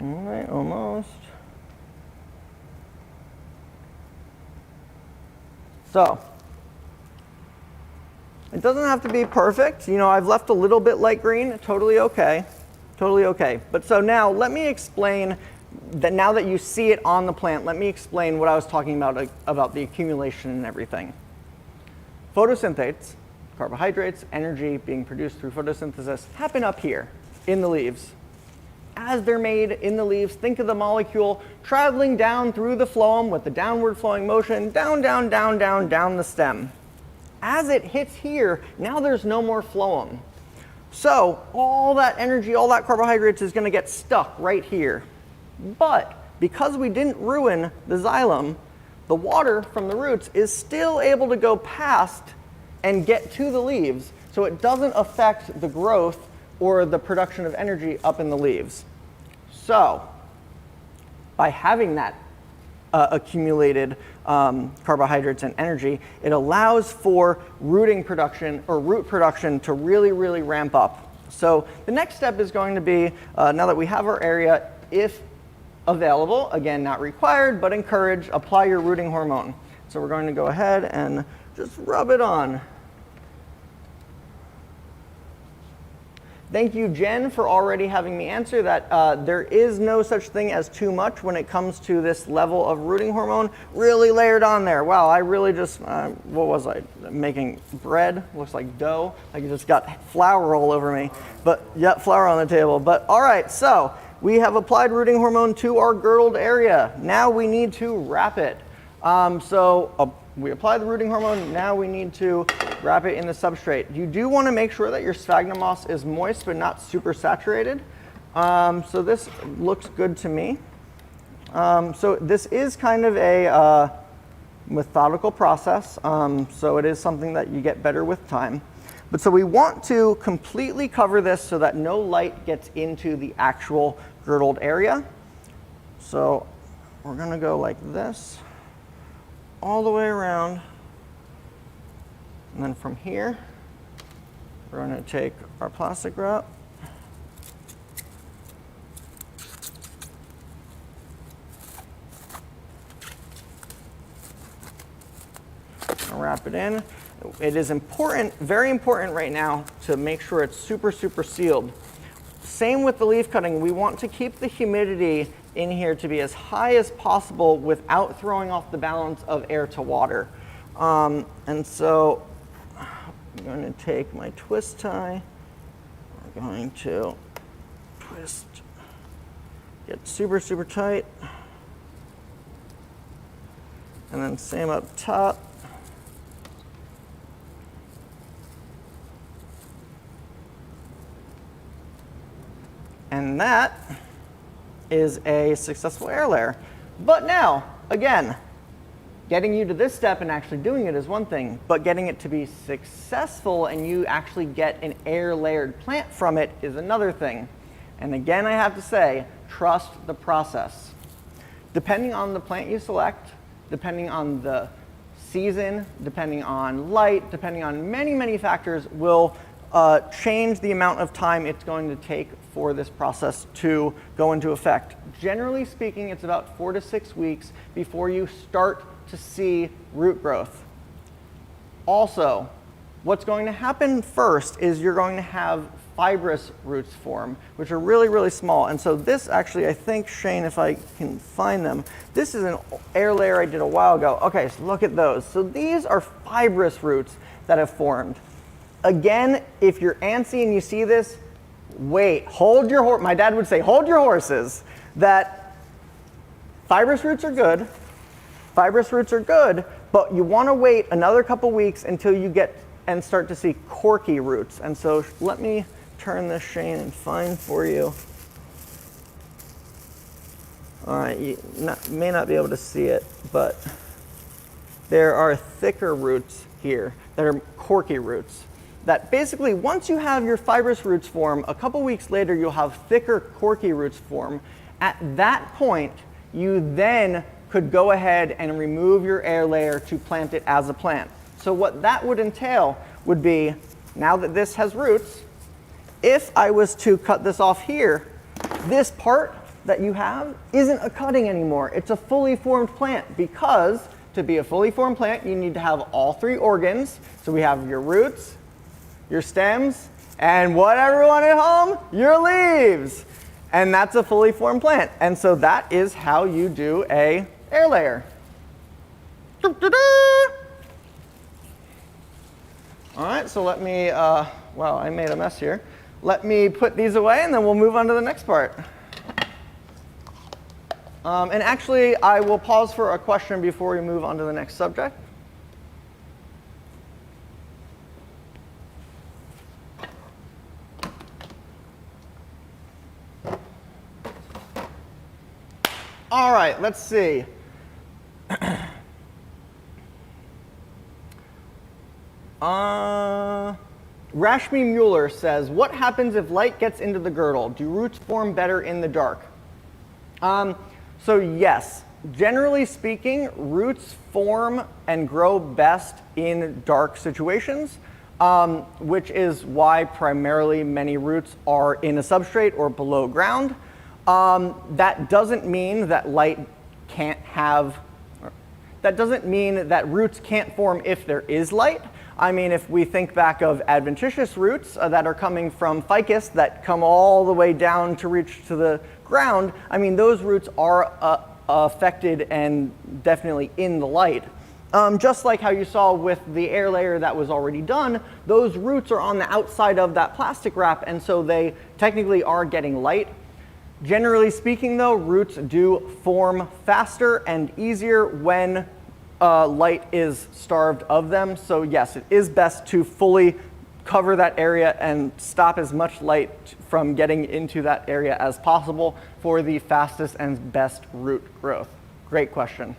All right, almost. So, it doesn't have to be perfect. You know, I've left a little bit light green, totally okay. Totally okay. But so now let me explain that now that you see it on the plant, let me explain what I was talking about the accumulation and everything. Photosynthates, carbohydrates, energy being produced through photosynthesis happen up here in the leaves. As they're made in the leaves, think of the molecule traveling down through the phloem with the downward flowing motion, down, down, down, down, down the stem. As it hits here, now there's no more phloem. So all that energy, all that carbohydrates is going to get stuck right here. But because we didn't ruin the xylem, the water from the roots is still able to go past and get to the leaves, so it doesn't affect the growth or the production of energy up in the leaves. So, by having that accumulated carbohydrates and energy, it allows for rooting production or root production to really, really ramp up. So the next step is going to be, now that we have our area, if available, again, not required, but encouraged, apply your rooting hormone. So we're going to go ahead and just rub it on. Thank you, Jen, for already having me answer that. There is no such thing as too much when it comes to this level of rooting hormone. Really layered on there. Wow, I really just, what was I making? Bread? Looks like dough. I just got flour all over me. But yeah, flour on the table. But all right, so we have applied rooting hormone to our girdled area. Now we need to wrap it. We apply the rooting hormone, now we need to wrap it in the substrate. You do want to make sure that your sphagnum moss is moist but not super saturated. So this looks good to me. So this is kind of a methodical process, so it is something that you get better with time. But so we want to completely cover this so that no light gets into the actual girdled area. So we're going to go like this, all the way around. And then from here, we're going to take our plastic wrap, and wrap it in. It is important, very important right now, to make sure it's super, super sealed. Same with the leaf cutting. We want to keep the humidity in here to be as high as possible without throwing off the balance of air to water. And so I'm going to take my twist tie. We're going to twist, get super, super tight. And then same up top. And that is a successful air layer. But now, again, getting you to this step and actually doing it is one thing, but getting it to be successful and you actually get an air layered plant from it is another thing. And again, I have to say, trust the process. Depending on the plant you select, depending on the season, depending on light, depending on many, many factors, will change the amount of time it's going to take for this process to go into effect. Generally speaking, it's about 4 to 6 weeks before you start to see root growth. Also, what's going to happen first is you're going to have fibrous roots form, which are really, really small. And so this actually, I think, Shane, if I can find them, this is an air layer I did a while ago. Okay, so look at those. So these are fibrous roots that have formed. Again, if you're antsy and you see this, wait, hold your horse. My dad would say, hold your horses. That fibrous roots are good. Fibrous roots are good, but you want to wait another couple weeks until you get and start to see corky roots. And so let me turn this, Shane, and find for you. All right, you may not be able to see it, but there are thicker roots here that are corky roots. That basically, once you have your fibrous roots form, a couple weeks later you'll have thicker corky roots form. At that point, you then could go ahead and remove your air layer to plant it as a plant. So what that would entail would be, now that this has roots, if I was to cut this off here, this part that you have isn't a cutting anymore. It's a fully formed plant, because to be a fully formed plant, you need to have all three organs. So we have your roots, your stems, and what, everyone at home? Your leaves. And that's a fully formed plant. And so that is how you do a air layer. All right, so let me, wow, I made a mess here. Let me put these away and then we'll move on to the next part. And actually, I will pause for a question before we move on to the next subject. All right, let's see. Rashmi Mueller says, what happens if light gets into the girdle? Do roots form better in the dark? So yes, generally speaking, roots form and grow best in dark situations, which is why primarily many roots are in a substrate or below ground. That doesn't mean that that doesn't mean that roots can't form if there is light. I mean, if we think back of adventitious roots that are coming from ficus that come all the way down to reach to the ground, I mean, those roots are affected and definitely in the light. Just like how you saw with the air layer that was already done, those roots are on the outside of that plastic wrap, and so they technically are getting light. Generally speaking, though, roots do form faster and easier when light is starved of them. So yes, it is best to fully cover that area and stop as much light from getting into that area as possible for the fastest and best root growth. Great question.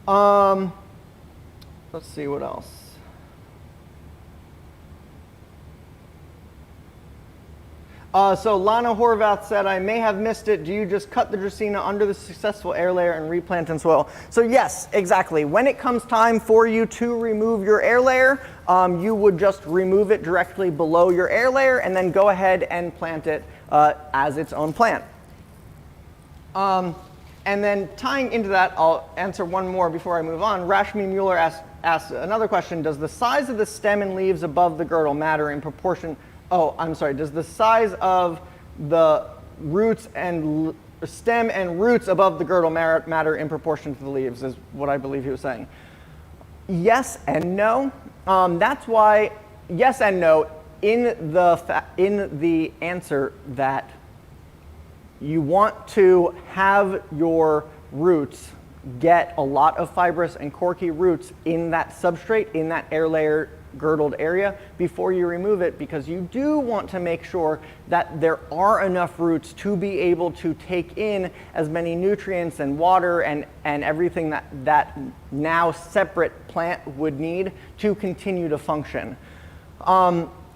Let's see what else. So Lana Horvath said, I may have missed it. Do you just cut the Dracaena under the successful air layer and replant in soil? So yes, exactly. When it comes time for you to remove your air layer, you would just remove it directly below your air layer and then go ahead and plant it as its own plant. And then tying into that, I'll answer one more before I move on. Rashmi Mueller asked another question. Does the size of the stem and leaves above the girdle matter in proportion? Oh, I'm sorry. Does the size of the roots and stem and roots above the girdle matter in proportion to the leaves, is what I believe he was saying. Yes and no. That's why yes and no in the answer that you want to have your roots get a lot of fibrous and corky roots in that substrate, in that air layer girdled area before you remove it, because you do want to make sure that there are enough roots to be able to take in as many nutrients and water and everything that now separate plant would need to continue to function.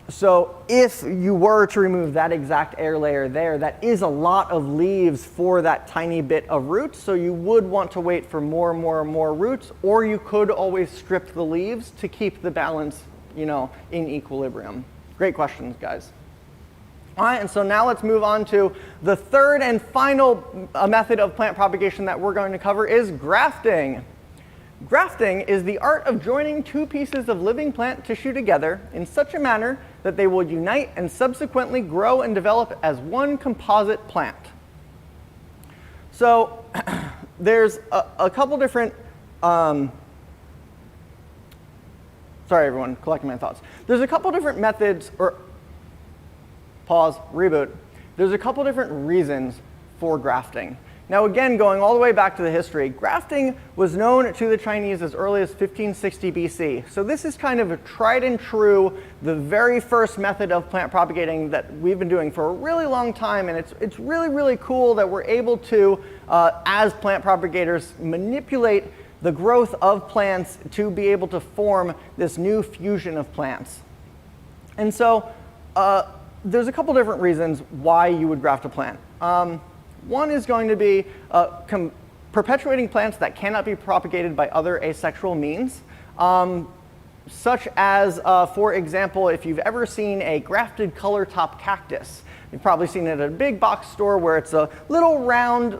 So if you were to remove that exact air layer there, that is a lot of leaves for that tiny bit of roots, so you would want to wait for more and more and more roots, or you could always strip the leaves to keep the balance, you know, in equilibrium. Great questions, guys. All right, and so now let's move on to the third and final method of plant propagation that we're going to cover is grafting. Grafting is the art of joining two pieces of living plant tissue together in such a manner that they will unite and subsequently grow and develop as one composite plant. So there's a couple different, sorry everyone, collecting my thoughts. There's a couple different methods, or pause, reboot. There's a couple different reasons for grafting. Now again, going all the way back to the history, grafting was known to the Chinese as early as 1560 BC. So this is kind of a tried and true, the very first method of plant propagating that we've been doing for a really long time, and it's really, really cool that we're able to, as plant propagators, manipulate the growth of plants to be able to form this new fusion of plants. And so there's a couple different reasons why you would graft a plant. One is going to be perpetuating plants that cannot be propagated by other asexual means, such as, for example, if you've ever seen a grafted color top cactus. You've probably seen it at a big box store where it's a little round,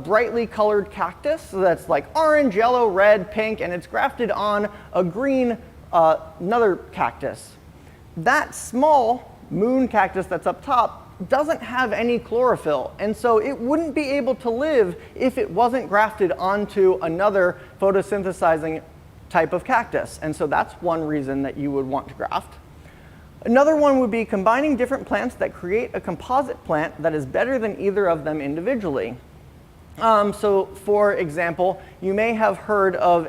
brightly colored cactus that's like orange, yellow, red, pink, and it's grafted on a green, another cactus. That small moon cactus that's up top doesn't have any chlorophyll, and so it wouldn't be able to live if it wasn't grafted onto another photosynthesizing type of cactus. And so that's one reason that you would want to graft. Another one would be combining different plants that create a composite plant that is better than either of them individually. So for example, you may have heard of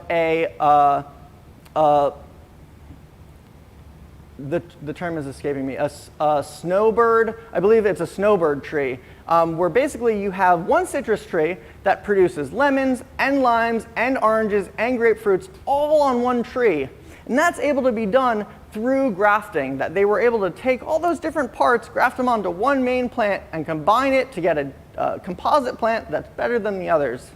the term is escaping me, a snowbird, I believe it's a snowbird tree, where basically you have one citrus tree that produces lemons and limes and oranges and grapefruits all on one tree. And that's able to be done through grafting, that they were able to take all those different parts, graft them onto one main plant, and combine it to get a composite plant that's better than the others.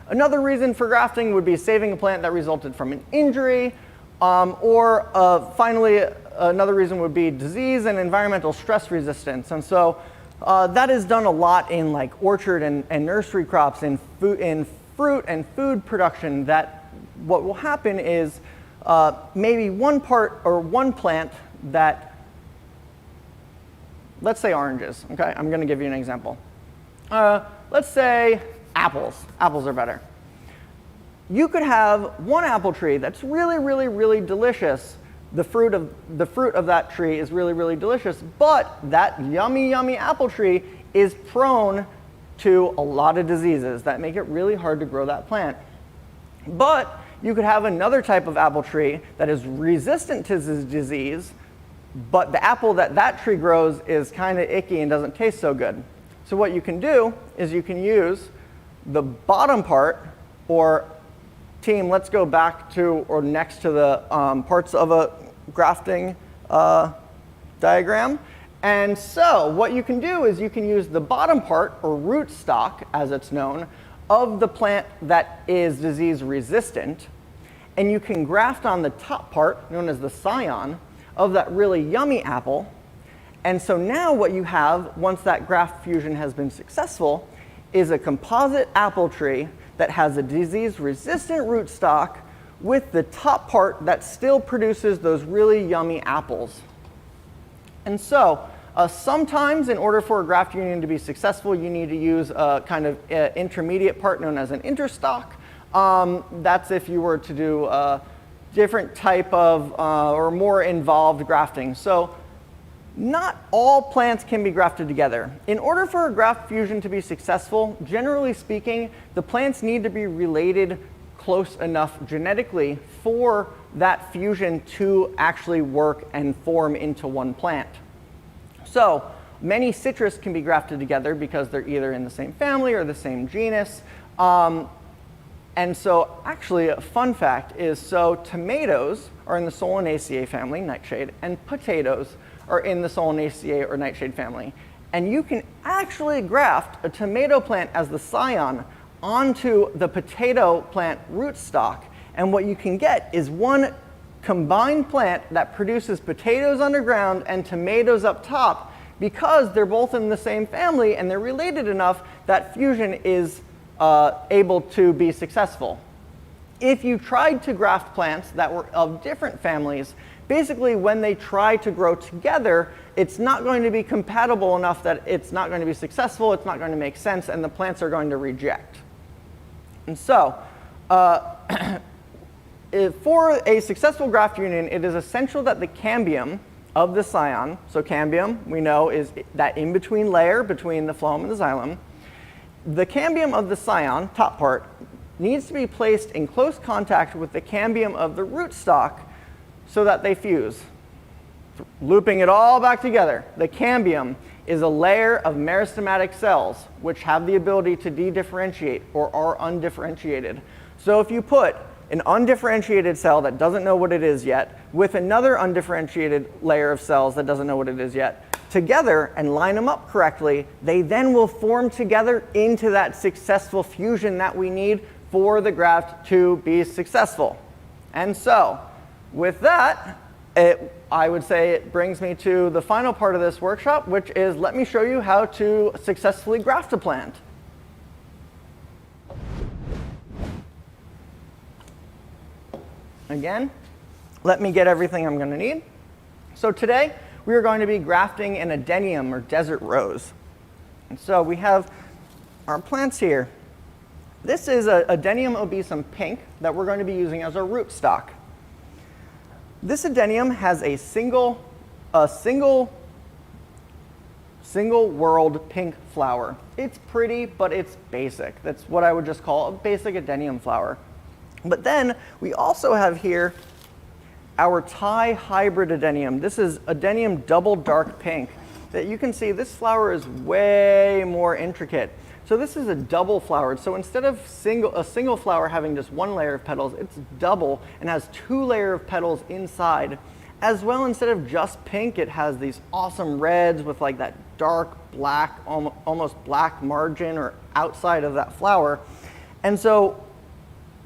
Another reason for grafting would be saving a plant that resulted from an injury, or finally, another reason would be disease and environmental stress resistance. And so that is done a lot in like orchard and nursery crops, in fruit and food production, that what will happen is maybe one part or one plant that, let's say oranges, okay? I'm gonna give you an example. Let's say apples. Apples are better. You could have one apple tree that's really, really, really delicious. The fruit of that tree is really, really delicious, but that yummy, yummy apple tree is prone to a lot of diseases that make it really hard to grow that plant. But you could have another type of apple tree that is resistant to this disease, but the apple that tree grows is kind of icky and doesn't taste so good. So what you can do is you can use the bottom part, or team, let's go back to or next to the parts of a grafting diagram. And so what you can do is you can use the bottom part, or root stock as it's known, of the plant that is disease resistant, and you can graft on the top part, known as the scion, of that really yummy apple. And so now what you have, once that graft fusion has been successful, is a composite apple tree that has a disease-resistant rootstock with the top part that still produces those really yummy apples. And so sometimes in order for a graft union to be successful, you need to use a kind of intermediate part known as an interstock. That's if you were to do a different type of or more involved grafting. So not all plants can be grafted together. In order for a graft fusion to be successful, generally speaking, the plants need to be related close enough genetically for that fusion to actually work and form into one plant. So many citrus can be grafted together because they're either in the same family or the same genus. And so actually a fun fact is, so tomatoes are in the Solanaceae family, nightshade, and potatoes are in the Solanaceae or nightshade family. And you can actually graft a tomato plant as the scion onto the potato plant rootstock. And what you can get is one combined plant that produces potatoes underground and tomatoes up top, because they're both in the same family and they're related enough that fusion is able to be successful. If you tried to graft plants that were of different families, basically when they try to grow together, it's not going to be compatible enough that it's not going to be successful, it's not going to make sense, and the plants are going to reject. And so, for a successful graft union, it is essential that the cambium of the scion, so cambium we know is that in-between layer between the phloem and the xylem, the cambium of the scion, top part, needs to be placed in close contact with the cambium of the rootstock so that they fuse. Looping it all back together, the cambium is a layer of meristematic cells which have the ability to de-differentiate or are undifferentiated. So if you put an undifferentiated cell that doesn't know what it is yet with another undifferentiated layer of cells that doesn't know what it is yet together and line them up correctly, they then will form together into that successful fusion that we need for the graft to be successful. And so, with that, I would say it brings me to the final part of this workshop, which is let me show you how to successfully graft a plant. Again, let me get everything I'm going to need. So today, we are going to be grafting an adenium or desert rose. And so we have our plants here. This is a Adenium obesum pink that we're going to be using as our rootstock. This adenium has a single whorled pink flower. It's pretty, but it's basic. That's what I would just call a basic adenium flower. But then we also have here our Thai hybrid adenium. This is adenium double dark pink. That you can see this flower is way more intricate. So this is a double flowered. So instead of a single flower having just one layer of petals, it's double and has 2 layers of petals inside. As well, instead of just pink, it has these awesome reds with like that dark black, almost black margin or outside of that flower. And so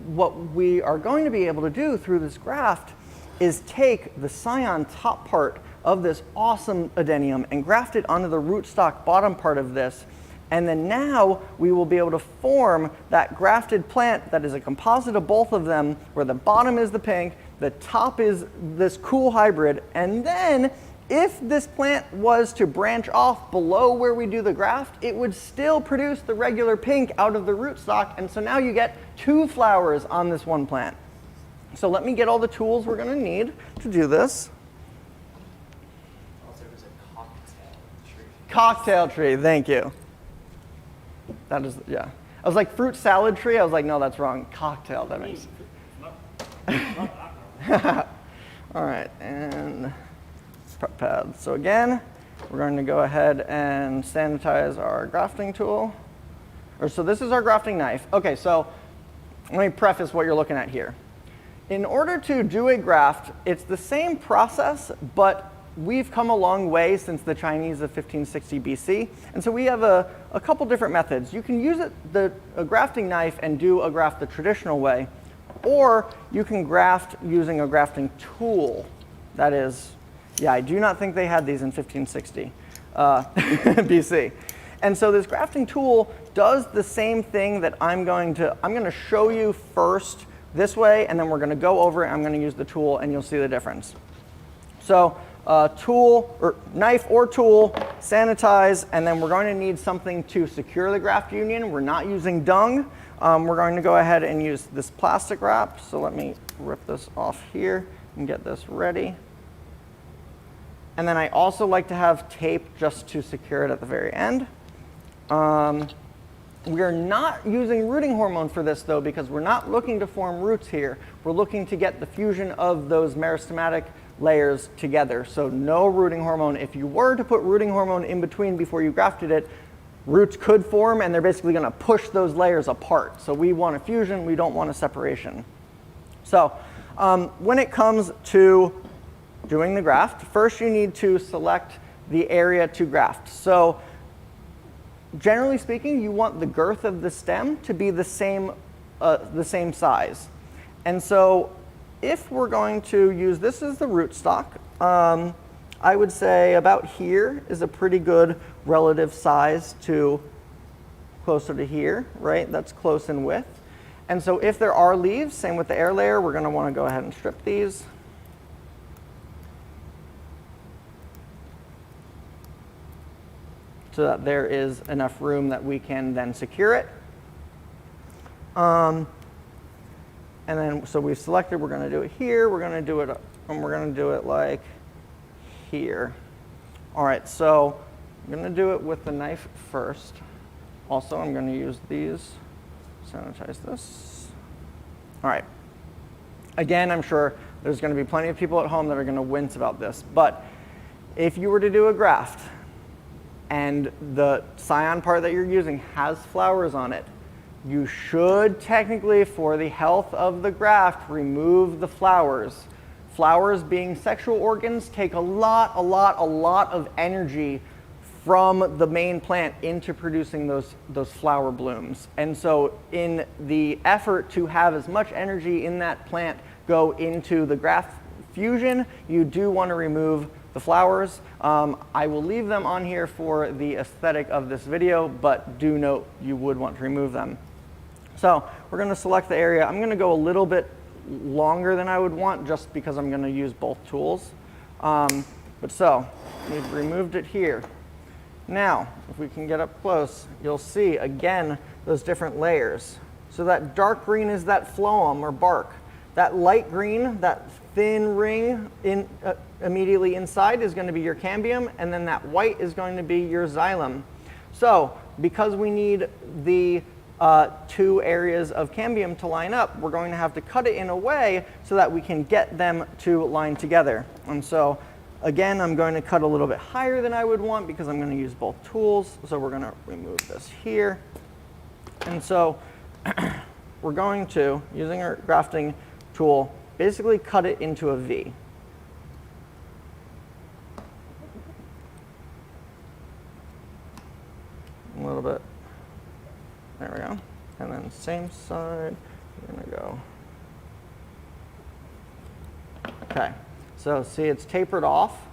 what we are going to be able to do through this graft is take the scion top part of this awesome adenium and graft it onto the rootstock bottom part of this. And then now we will be able to form that grafted plant that is a composite of both of them, where the bottom is the pink, the top is this cool hybrid. And then if this plant was to branch off below where we do the graft, it would still produce the regular pink out of the rootstock. And so now you get 2 flowers on this one plant. So let me get all the tools we're going to need to do this. Also, there's a cocktail tree. Cocktail tree, thank you. That is, yeah. I was like fruit salad tree. I was like, no, that's wrong. Cocktail, that makes all right, and prep pads. So again, we're going to go ahead and sanitize our grafting tool. So this is our grafting knife. Okay, so let me preface what you're looking at here. In order to do a graft, it's the same process, but we've come a long way since the Chinese of 1560 BC. And so we have a couple different methods. You can use a grafting knife and do a graft the traditional way, or you can graft using a grafting tool. That is, yeah, I do not think they had these in 1560 BC. And so this grafting tool does the same thing that I'm going to show you first this way, and then we're going to go over it. I'm going to use the tool, and you'll see the difference. So tool, or knife or tool, sanitize, and then we're going to need something to secure the graft union. We're not using dung. We're going to go ahead and use this plastic wrap. So let me rip this off here and get this ready. And then I also like to have tape just to secure it at the very end. We are not using rooting hormone for this, though, because we're not looking to form roots here. We're looking to get the fusion of those meristematic layers together. So no rooting hormone. If you were to put rooting hormone in between before you grafted it, roots could form, and they're basically going to push those layers apart. So we want a fusion. We don't want a separation. So when it comes to doing the graft, first you need to select the area to graft. So generally speaking, you want the girth of the stem to be the same size. And so if we're going to use this as the rootstock, I would say about here is a pretty good relative size to closer to here, right? That's close in width. And so if there are leaves, same with the air layer, we're going to want to go ahead and strip these. So that there is enough room that we can then secure it. And then, so we've selected, we're going to do it here, we're going to do it, and we're going to do it like here. All right, so I'm going to do it with the knife first. Also, I'm going to use these, sanitize this. All right. Again, I'm sure there's going to be plenty of people at home that are going to wince about this, but if you were to do a graft and the scion part that you're using has flowers on it, you should technically, for the health of the graft, remove the flowers. Flowers, being sexual organs, take a lot of energy from the main plant into producing those flower blooms. And so in the effort to have as much energy in that plant go into the graft fusion, you do want to remove the flowers. I will leave them on here for the aesthetic of this video, but do note you would want to remove them. So we're going to select the area. I'm going to go a little bit longer than I would want just because I'm going to use both tools. But so we've removed it here. Now, if we can get up close, you'll see again those different layers. So that dark green is that phloem or bark. That light green, that thin ring immediately inside is going to be your cambium, and then that white is going to be your xylem. So because we need the two areas of cambium to line up, we're going to have to cut it in a way so that we can get them to line together. And so again, I'm going to cut a little bit higher than I would want because I'm going to use both tools. So we're going to remove this here. And so we're going to, using our grafting tool, basically cut it into a V. A little bit. There we go. And then same side, we're going to go. Okay. So see, it's tapered off.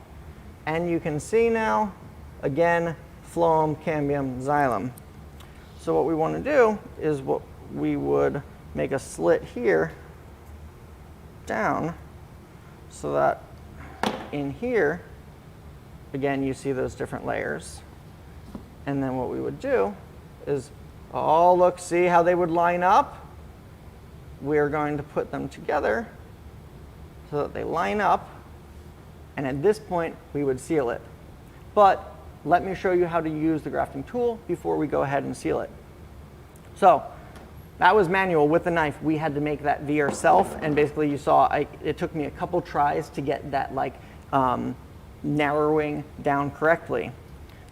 And you can see now, again, phloem, cambium, xylem. So what we want to do is what we would make a slit here down so that in here, again, you see those different layers. And then what we would do is, oh, look, see how they would line up? We're going to put them together so that they line up. And at this point, we would seal it. But let me show you how to use the grafting tool before we go ahead and seal it. So that was manual with the knife. We had to make that V ourselves. And basically, you saw it took me a couple tries to get that narrowing down correctly.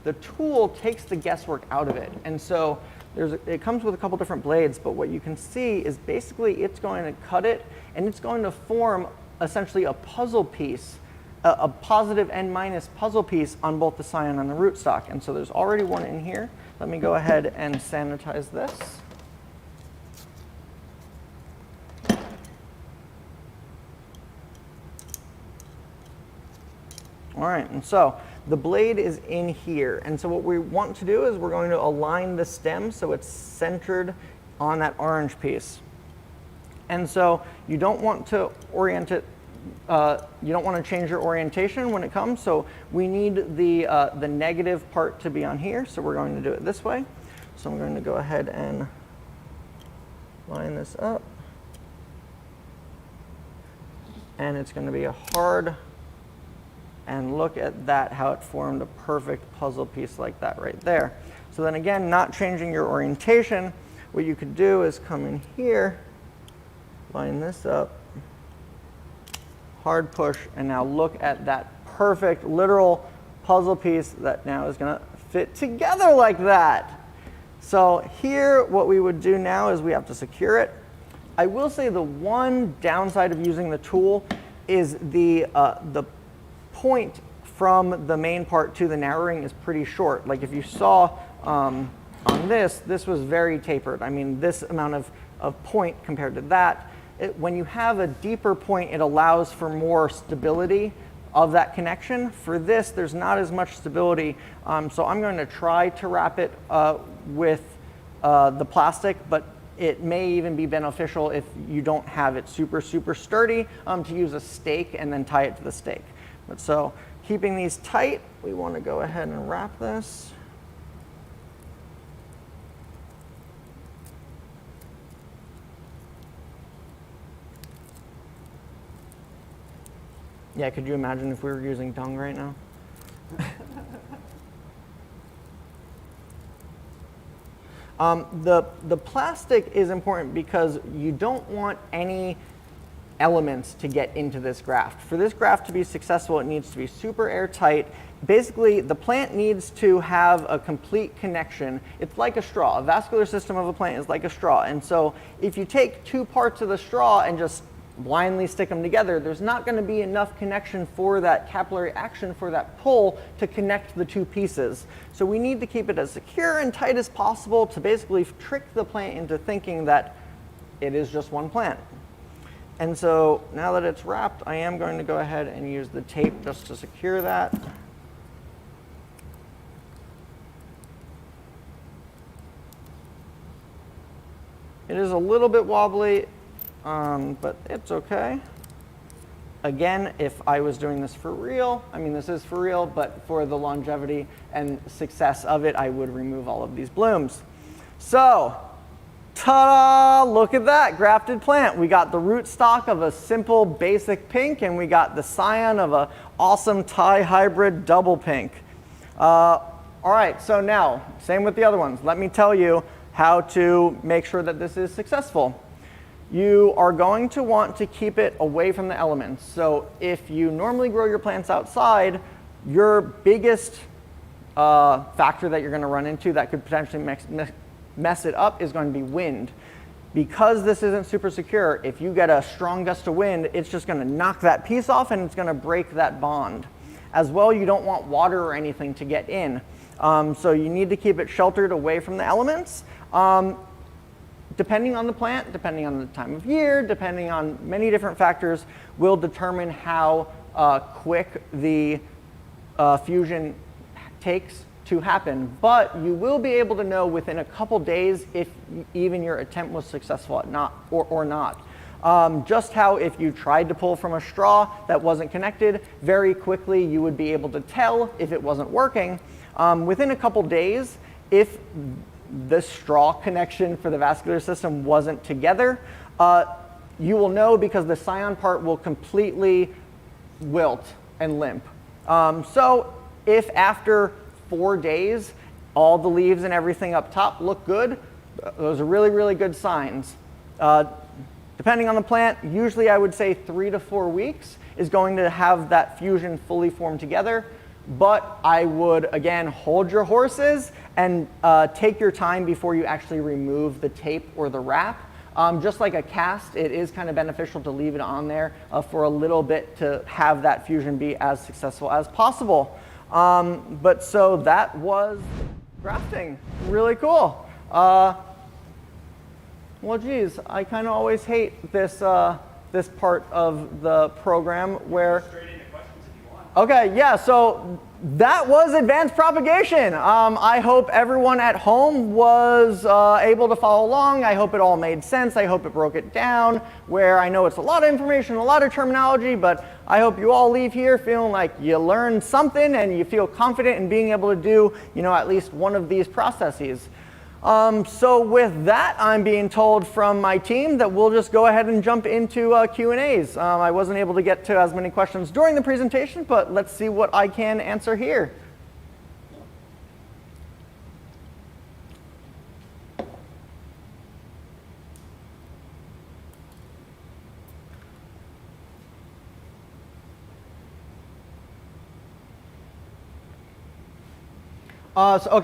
The tool takes the guesswork out of it. And so it comes with a couple different blades. But what you can see is basically it's going to cut it, and it's going to form essentially a puzzle piece, a positive and minus puzzle piece on both the scion and the rootstock. And so there's already one in here. Let me go ahead and sanitize this. All right, and so the blade is in here. And so what we want to do is we're going to align the stem so it's centered on that orange piece. And so you don't want to orient it, you don't want to change your orientation when it comes. So we need the negative part to be on here. So we're going to do it this way. So I'm going to go ahead and line this up. And it's going to be a hard, and look at that, how it formed a perfect puzzle piece like that right there. So then again, not changing your orientation, what you could do is come in here, line this up, hard push, and now look at that perfect literal puzzle piece that now is going to fit together like that. So here, what we would do now is we have to secure it. I will say the one downside of using the tool is the point from the main part to the narrowing is pretty short. Like if you saw on this was very tapered. I mean, this amount of point compared to that. When you have a deeper point, it allows for more stability of that connection. For this, there's not as much stability. So I'm going to try to wrap it with the plastic, but it may even be beneficial if you don't have it super, super sturdy to use a stake and then tie it to the stake. But so keeping these tight, we want to go ahead and wrap this. Yeah, could you imagine if we were using dung right now? The plastic is important because you don't want any elements to get into this graft. For this graft to be successful, it needs to be super airtight. Basically, the plant needs to have a complete connection. It's like a straw. A vascular system of a plant is like a straw. And so if you take two parts of the straw and just blindly stick them together, there's not going to be enough connection for that capillary action, for that pull to connect the two pieces. So we need to keep it as secure and tight as possible to basically trick the plant into thinking that it is just one plant. And so now that it's wrapped, I am going to go ahead and use the tape just to secure that. It is a little bit wobbly, but it's okay. Again, if I was doing this for real, I mean, this is for real, but for the longevity and success of it, I would remove all of these blooms. So, ta-da! Look at that, grafted plant. We got the root stock of a simple basic pink, and we got the scion of an awesome Thai hybrid double pink. All right, so now, same with the other ones. Let me tell you how to make sure that this is successful. You are going to want to keep it away from the elements. So if you normally grow your plants outside, your biggest factor that you're going to run into that could potentially mess it up is going to be wind. Because this isn't super secure, if you get a strong gust of wind, it's just going to knock that piece off and it's going to break that bond. As well, you don't want water or anything to get in. So you need to keep it sheltered away from the elements. Depending on the plant, depending on the time of year, depending on many different factors, will determine how quick the fusion takes to happen. But you will be able to know within a couple days if even your attempt was successful or not. Just how if you tried to pull from a straw that wasn't connected, very quickly you would be able to tell if it wasn't working. Within a couple days, if the straw connection for the vascular system wasn't together, you will know because the scion part will completely wilt and limp. So if after 4 days all the leaves and everything up top look good, those are really, really good signs. Depending on the plant, usually I would say 3 to 4 weeks is going to have that fusion fully formed together. But I would, again, hold your horses and take your time before you actually remove the tape or the wrap. Just like a cast, it is kind of beneficial to leave it on there for a little bit to have that fusion be as successful as possible. But so that was grafting. Really cool. Well, geez, I kind of always hate this, this part of the program where... Okay, yeah, so that was advanced propagation. I hope everyone at home was able to follow along. I hope it all made sense. I hope it broke it down, where I know it's a lot of information, a lot of terminology, but I hope you all leave here feeling like you learned something and you feel confident in being able to do, at least one of these processes. So with that, I'm being told from my team that we'll just go ahead and jump into Q&As. I wasn't able to get to as many questions during the presentation, but let's see what I can answer here.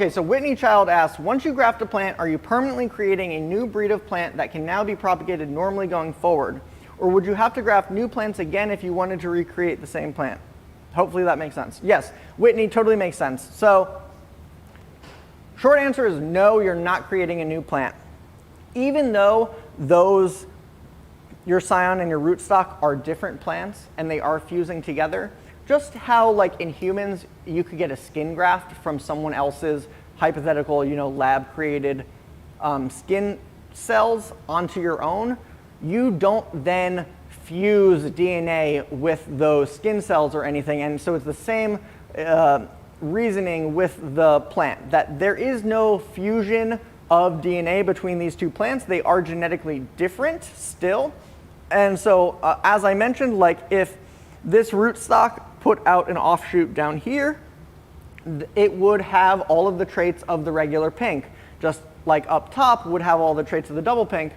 So Whitney Child asks, once you graft a plant, are you permanently creating a new breed of plant that can now be propagated normally going forward? Or would you have to graft new plants again if you wanted to recreate the same plant? Hopefully that makes sense. Yes, Whitney, totally makes sense. So, short answer is no, you're not creating a new plant. Even though your scion and your rootstock are different plants and they are fusing together, just how, like in humans, you could get a skin graft from someone else's hypothetical, lab-created skin cells onto your own, you don't then fuse DNA with those skin cells or anything. And so it's the same reasoning with the plant, that there is no fusion of DNA between these two plants. They are genetically different still. And so as I mentioned, like if this rootstock put out an offshoot down here, it would have all of the traits of the regular pink, just like up top would have all the traits of the double pink.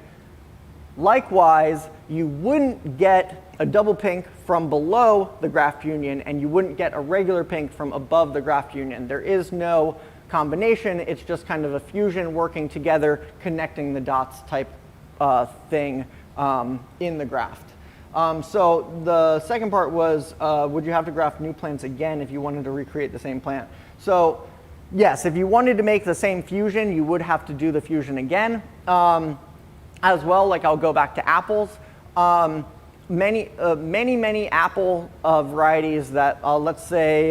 Likewise, you wouldn't get a double pink from below the graft union, and you wouldn't get a regular pink from above the graft union. There is no combination. It's just kind of a fusion working together, connecting the dots type thing in the graft. So the second part was, would you have to graft new plants again if you wanted to recreate the same plant? So yes, if you wanted to make the same fusion, you would have to do the fusion again. As well, like I'll go back to apples. Many apple varieties that, let's say,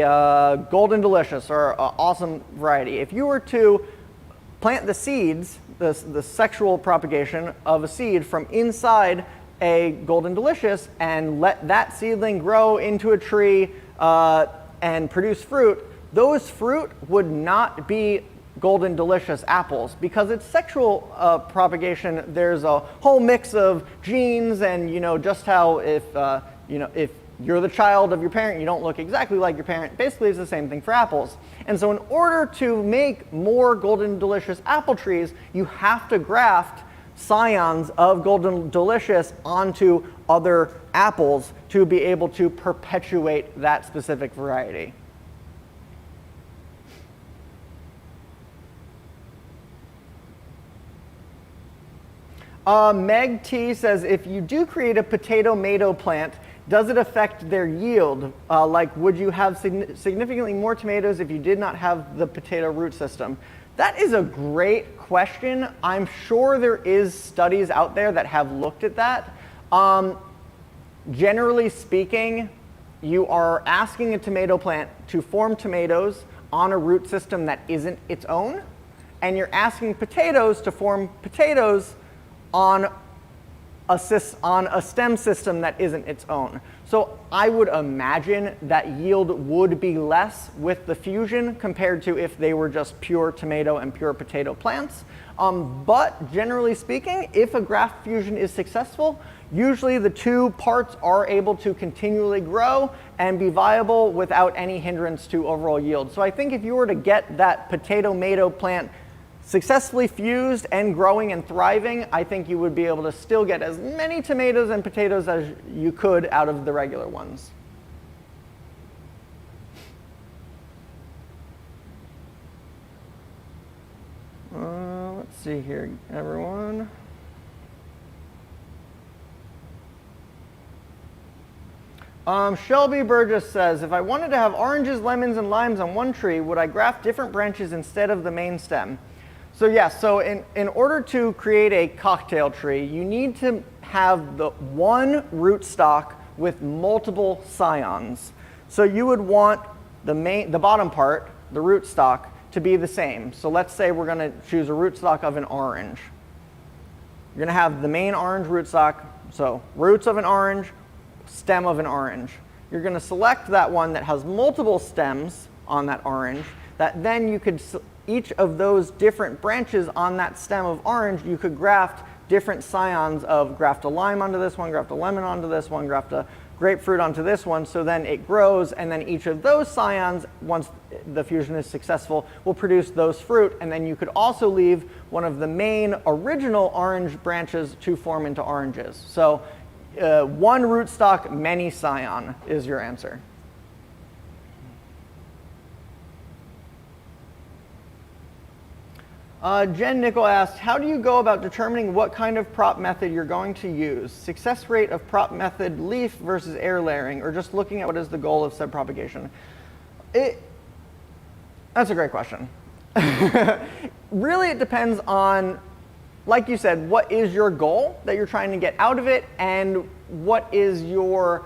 Golden Delicious are an awesome variety. If you were to plant the seeds, the sexual propagation of a seed from inside a Golden Delicious and let that seedling grow into a tree and produce fruit, those fruit would not be Golden Delicious apples, because it's sexual propagation. There's a whole mix of genes, and just how if you're the child of your parent, you don't look exactly like your parent. Basically, it's the same thing for apples. And so in order to make more Golden Delicious apple trees, you have to graft scions of Golden Delicious onto other apples to be able to perpetuate that specific variety. Meg T says, if you do create a potato-mato plant, does it affect their yield? Like, would you have significantly more tomatoes if you did not have the potato root system? That is a great question. I'm sure there is studies out there that have looked at that. Generally speaking, you are asking a tomato plant to form tomatoes on a root system that isn't its own, and you're asking potatoes to form potatoes on a stem system that isn't its own. So I would imagine that yield would be less with the fusion compared to if they were just pure tomato and pure potato plants. But generally speaking, if a graft fusion is successful, usually the two parts are able to continually grow and be viable without any hindrance to overall yield. So I think if you were to get that potato-mato plant successfully fused and growing and thriving, I think you would be able to still get as many tomatoes and potatoes as you could out of the regular ones. Let's see here, everyone. Shelby Burgess says, if I wanted to have oranges, lemons, and limes on one tree, would I graft different branches instead of the main stem? So yes, so in order to create a cocktail tree, you need to have the one rootstock with multiple scions. So you would want the bottom part, the rootstock, to be the same. So let's say we're going to choose a rootstock of an orange. You're going to have the main orange rootstock, so roots of an orange, stem of an orange. You're going to select that one that has multiple stems on that orange, that then you could, each of those different branches on that stem of orange, you could graft different scions of graft a lime onto this one, graft a lemon onto this one, graft a grapefruit onto this one, so then it grows, and then each of those scions, once the fusion is successful, will produce those fruit, and then you could also leave one of the main original orange branches to form into oranges. So one rootstock, many scion is your answer. Jen Nickel asked, how do you go about determining what kind of prop method you're going to use? Success rate of prop method leaf versus air layering, or just looking at what is the goal of said propagation? That's a great question. Really, it depends on, like you said, what is your goal that you're trying to get out of it, and what is your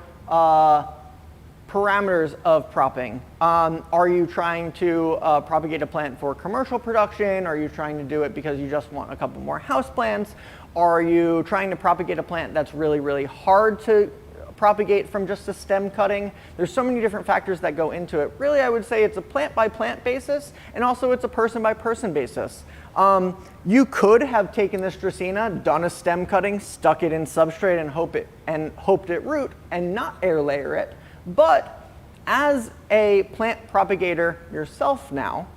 parameters of propping. Are you trying to propagate a plant for commercial production? Are you trying to do it because you just want a couple more houseplants? Are you trying to propagate a plant that's really, really hard to propagate from just a stem cutting? There's so many different factors that go into it. Really, I would say it's a plant by plant basis, and also it's a person by person basis. You could have taken this Dracaena, done a stem cutting, stuck it in substrate and hoped it root and not air layer it. But as a plant propagator yourself now,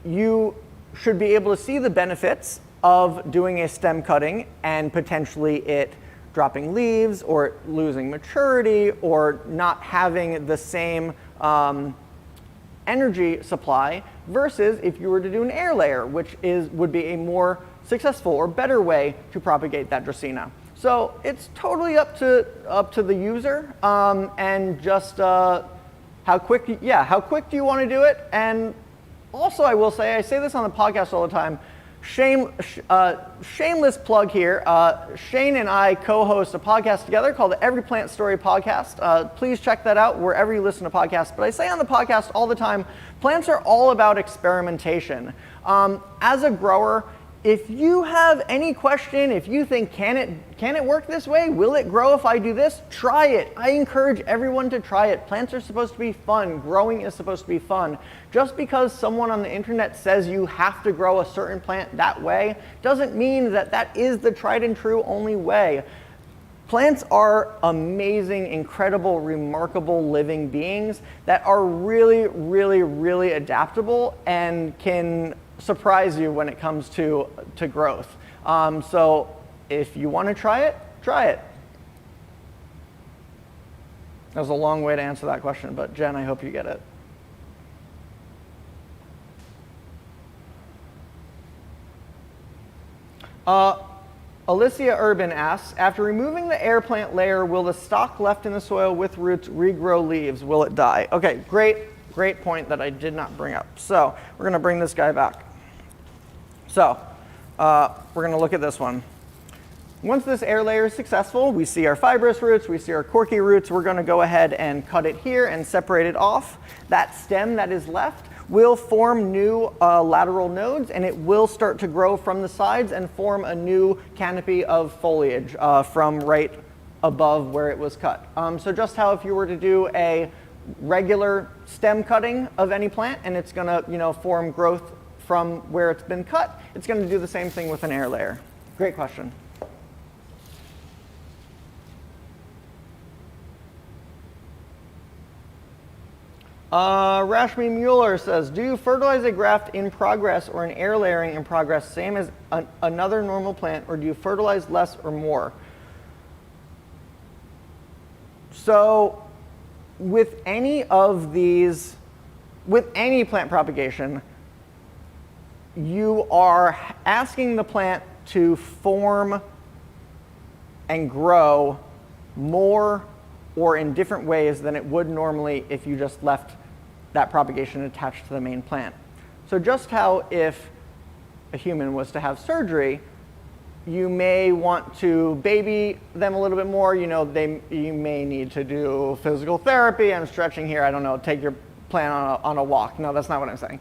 you should be able to see the benefits of doing a stem cutting and potentially it dropping leaves or losing maturity or not having the same energy supply versus if you were to do an air layer, which would be a more successful or better way to propagate that Dracaena. So it's totally up to the user and just how quick do you want to do it? And also, I will say, I say this on the podcast all the time. Shameless plug here. Shane and I co-host a podcast together called the Every Plant Story Podcast. Please check that out wherever you listen to podcasts. But I say on the podcast all the time, plants are all about experimentation. As a grower, if you have any question, if you think, can it work this way? Will it grow if I do this? Try it. I encourage everyone to try it. Plants are supposed to be fun. Growing is supposed to be fun. Just because someone on the internet says you have to grow a certain plant that way doesn't mean that that is the tried and true only way. Plants are amazing, incredible, remarkable living beings that are really, really, really adaptable and can surprise you when it comes to growth. So if you want to try it, try it. That was a long way to answer that question, but Jen, I hope you get it. Alicia Urban asks, after removing the air plant layer, will the stalk left in the soil with roots regrow leaves? Will it die? Okay, great point that I did not bring up. So we're going to bring this guy back. So we're going to look at this one. Once this air layer is successful, we see our fibrous roots, we see our corky roots. We're going to go ahead and cut it here and separate it off. That stem that is left will form new lateral nodes, and it will start to grow from the sides and form a new canopy of foliage from right above where it was cut. So just how if you were to do a regular stem cutting of any plant and it's going to form growth from where it's been cut, it's going to do the same thing with an air layer. Great question. Rashmi Mueller says, do you fertilize a graft in progress or an air layering in progress, same as another normal plant, or do you fertilize less or more? So with any of these, with any plant propagation, you are asking the plant to form and grow more or in different ways than it would normally if you just left that propagation attached to the main plant. So just how if a human was to have surgery, you may want to baby them a little bit more. You may need to do physical therapy. I'm stretching here. I don't know. Take your plant on a walk. No, that's not what I'm saying.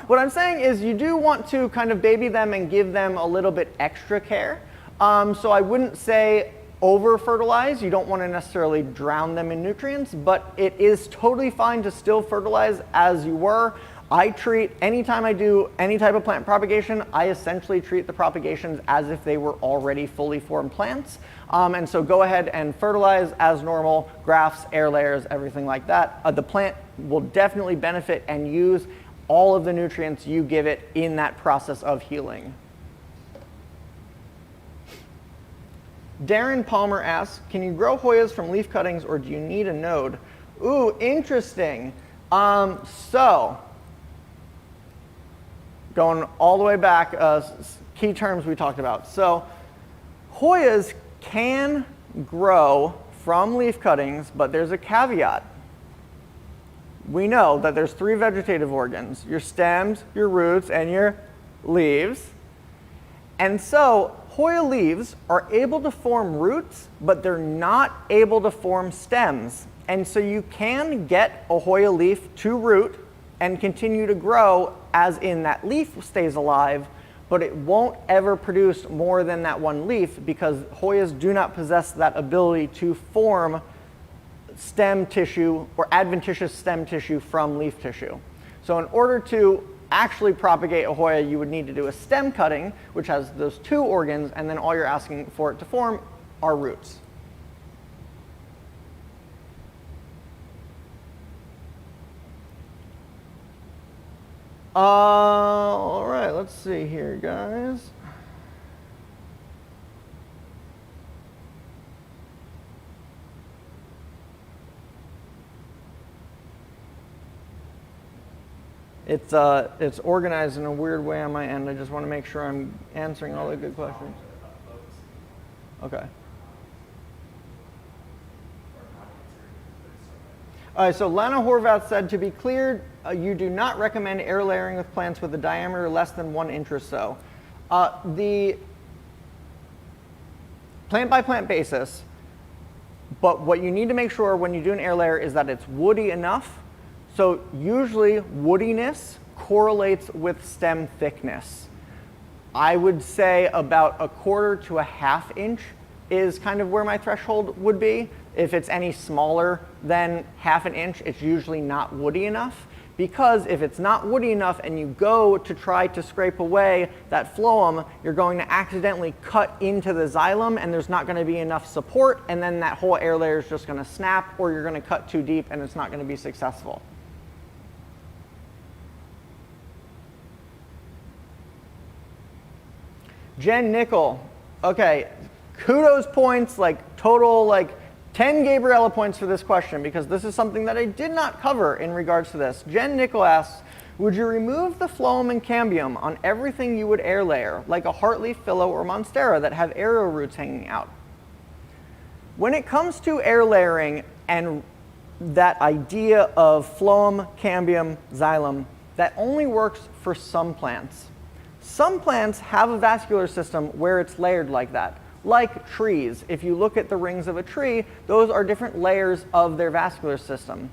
What I'm saying is you do want to kind of baby them and give them a little bit extra care. So I wouldn't say over fertilize. You don't want to necessarily drown them in nutrients, but it is totally fine to still fertilize as you were. I treat, anytime I do any type of plant propagation, I essentially treat the propagations as if they were already fully formed plants. And so go ahead and fertilize as normal, grafts, air layers, everything like that. The plant will definitely benefit and use all of the nutrients you give it in that process of healing. Darren Palmer asks, can you grow Hoyas from leaf cuttings or do you need a node? Ooh, interesting. So, going all the way back, key terms we talked about. So, Hoyas can grow from leaf cuttings, but there's a caveat. We know that there's 3 vegetative organs, your stems, your roots, and your leaves. And so Hoya leaves are able to form roots, but they're not able to form stems. And so you can get a Hoya leaf to root and continue to grow as in that leaf stays alive, but it won't ever produce more than that one leaf because Hoyas do not possess that ability to form stem tissue or adventitious stem tissue from leaf tissue. So in order to actually propagate a Hoya, you would need to do a stem cutting, which has those two organs, and then all you're asking for it to form are roots. All right, let's see here, guys. It's organized in a weird way on my end. I just want to make sure I'm answering all the good questions. Okay. All right, so Lana Horvath said, to be clear, you do not recommend air layering with plants with a diameter less than 1 inch or so. The plant by plant basis, but what you need to make sure when you do an air layer is that it's woody enough. So usually woodiness correlates with stem thickness. I would say about 1/4 to 1/2 inch is kind of where my threshold would be. If it's any smaller than 1/2 inch, it's usually not woody enough. Because if it's not woody enough and you go to try to scrape away that phloem, you're going to accidentally cut into the xylem and there's not going to be enough support, and then that whole air layer is just going to snap, or you're going to cut too deep and it's not going to be successful. Jen Nickel, okay, kudos points, like total 10 Gabriella points for this question, because this is something that I did not cover in regards to this. Jen Nickel asks, would you remove the phloem and cambium on everything you would air layer, like a heartleaf, phyllo, or monstera that have aerial roots hanging out? When it comes to air layering and that idea of phloem, cambium, xylem, that only works for some plants. Some plants have a vascular system where it's layered like that. Like trees, if you look at the rings of a tree, those are different layers of their vascular system.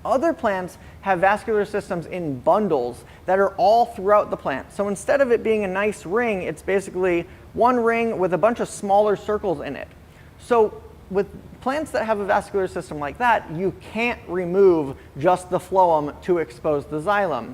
Other plants have vascular systems in bundles that are all throughout the plant. So instead of it being a nice ring, it's basically one ring with a bunch of smaller circles in it. So with plants that have a vascular system like that, you can't remove just the phloem to expose the xylem.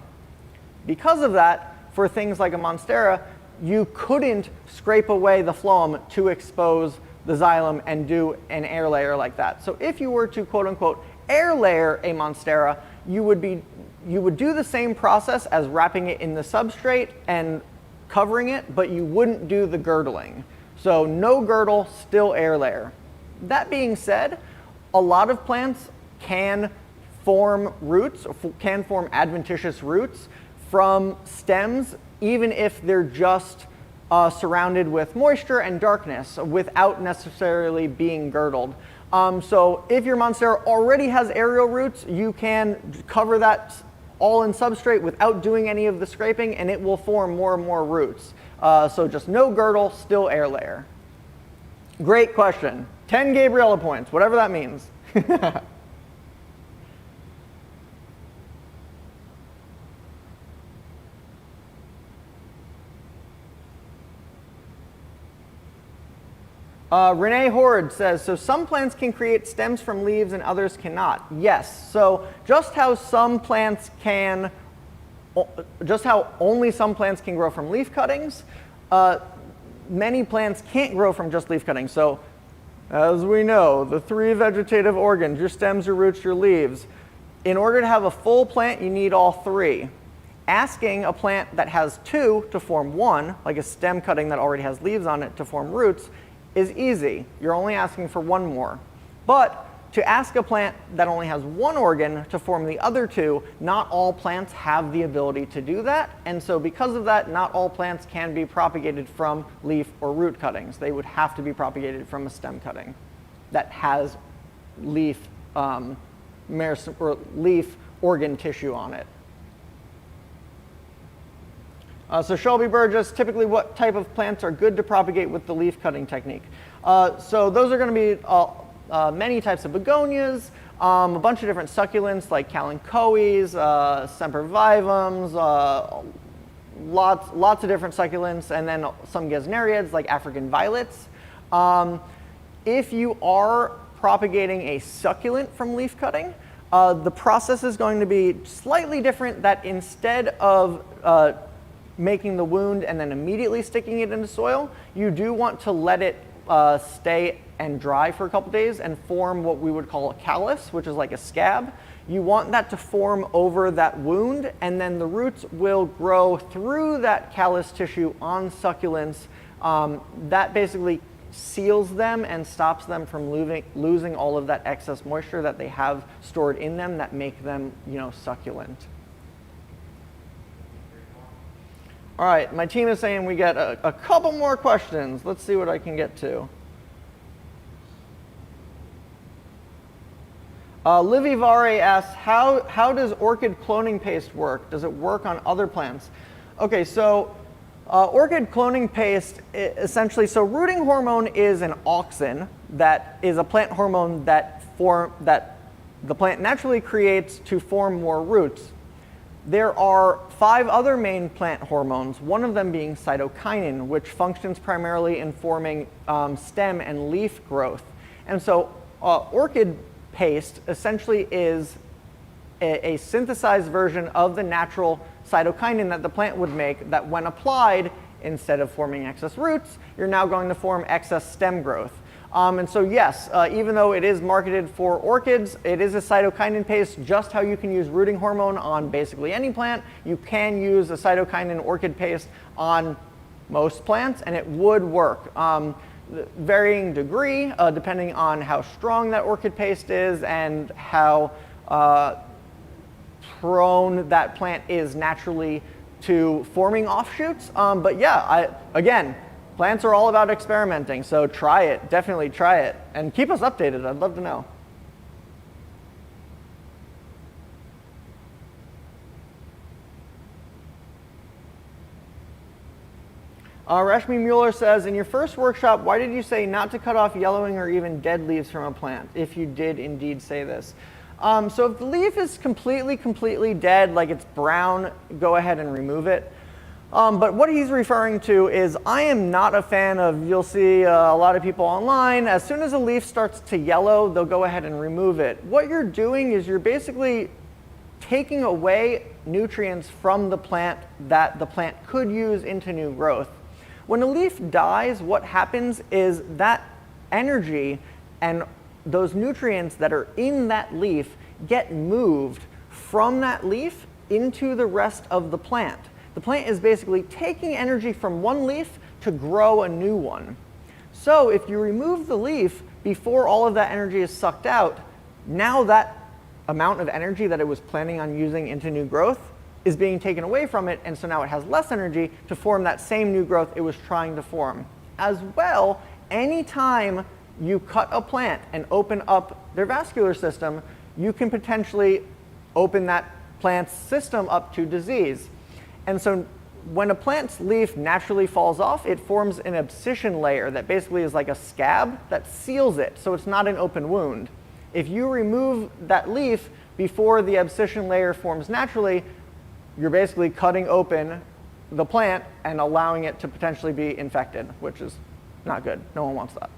Because of that, for things like a monstera, you couldn't scrape away the phloem to expose the xylem and do an air layer like that. So if you were to quote unquote air layer a monstera, you would do the same process as wrapping it in the substrate and covering it, but you wouldn't do the girdling. So no girdle, still air layer. That being said, a lot of plants can form roots, or can form adventitious roots from stems, even if they're just surrounded with moisture and darkness without necessarily being girdled. So if your monstera already has aerial roots, you can cover that all in substrate without doing any of the scraping, and it will form more and more roots. So just no girdle, still air layer. Great question. 10 Gabriella points, whatever that means. Renee Horde says, so some plants can create stems from leaves and others cannot. Yes, so just how only some plants can grow from leaf cuttings, many plants can't grow from just leaf cuttings. So as we know, the 3 vegetative organs, your stems, your roots, your leaves, in order to have a full plant, you need all 3. Asking a plant that has 2 to form 1, like a stem cutting that already has leaves on it to form roots, is easy. You're only asking for 1 more. But to ask a plant that only has 1 organ to form the other 2, not all plants have the ability to do that. And so because of that, not all plants can be propagated from leaf or root cuttings. They would have to be propagated from a stem cutting that has leaf, or leaf organ tissue on it. So Shelby Burgess, typically what type of plants are good to propagate with the leaf cutting technique? So those are going to be many types of begonias, a bunch of different succulents like kalanchoes, sempervivums, lots of different succulents, and then some gesneriads like African violets. If you are propagating a succulent from leaf cutting, the process is going to be slightly different, that instead of making the wound and then immediately sticking it into soil, you do want to let it stay and dry for a couple days and form what we would call a callus, which is like a scab. You want that to form over that wound, and then the roots will grow through that callus tissue on succulents. That basically seals them and stops them from losing all of that excess moisture that they have stored in them that make them, succulent. All right, my team is saying we get a couple more questions. Let's see what I can get to. Livy Vare asks, how does orchid cloning paste work? Does it work on other plants? Okay, so orchid cloning paste, essentially, so rooting hormone is an auxin that is a plant hormone that the plant naturally creates to form more roots. There are 5 other main plant hormones, one of them being cytokinin, which functions primarily in forming stem and leaf growth. And so orchid paste essentially is a synthesized version of the natural cytokinin that the plant would make, that when applied, instead of forming excess roots, you're now going to form excess stem growth. And so yes, even though it is marketed for orchids, it is a cytokinin paste, just how you can use rooting hormone on basically any plant. You can use a cytokinin orchid paste on most plants, and it would work. Varying degree, depending on how strong that orchid paste is and how prone that plant is naturally to forming offshoots. But yeah, again, plants are all about experimenting, so try it, definitely try it, and keep us updated. I'd love to know. Rashmi Mueller says, in your first workshop, why did you say not to cut off yellowing or even dead leaves from a plant, if you did indeed say this? So if the leaf is completely dead, like it's brown, go ahead and remove it. But what he's referring to is, I am not a fan of, you'll see a lot of people online, as soon as a leaf starts to yellow, they'll go ahead and remove it. What you're doing is you're basically taking away nutrients from the plant that the plant could use into new growth. When a leaf dies, what happens is that energy and those nutrients that are in that leaf get moved from that leaf into the rest of the plant. The plant is basically taking energy from one leaf to grow a new one. So if you remove the leaf before all of that energy is sucked out, now that amount of energy that it was planning on using into new growth is being taken away from it, and so now it has less energy to form that same new growth it was trying to form. As well, anytime you cut a plant and open up their vascular system, you can potentially open that plant's system up to disease. And so when a plant's leaf naturally falls off, it forms an abscission layer that basically is like a scab that seals it, so it's not an open wound. If you remove that leaf before the abscission layer forms naturally, you're basically cutting open the plant and allowing it to potentially be infected, which is not good. No one wants that.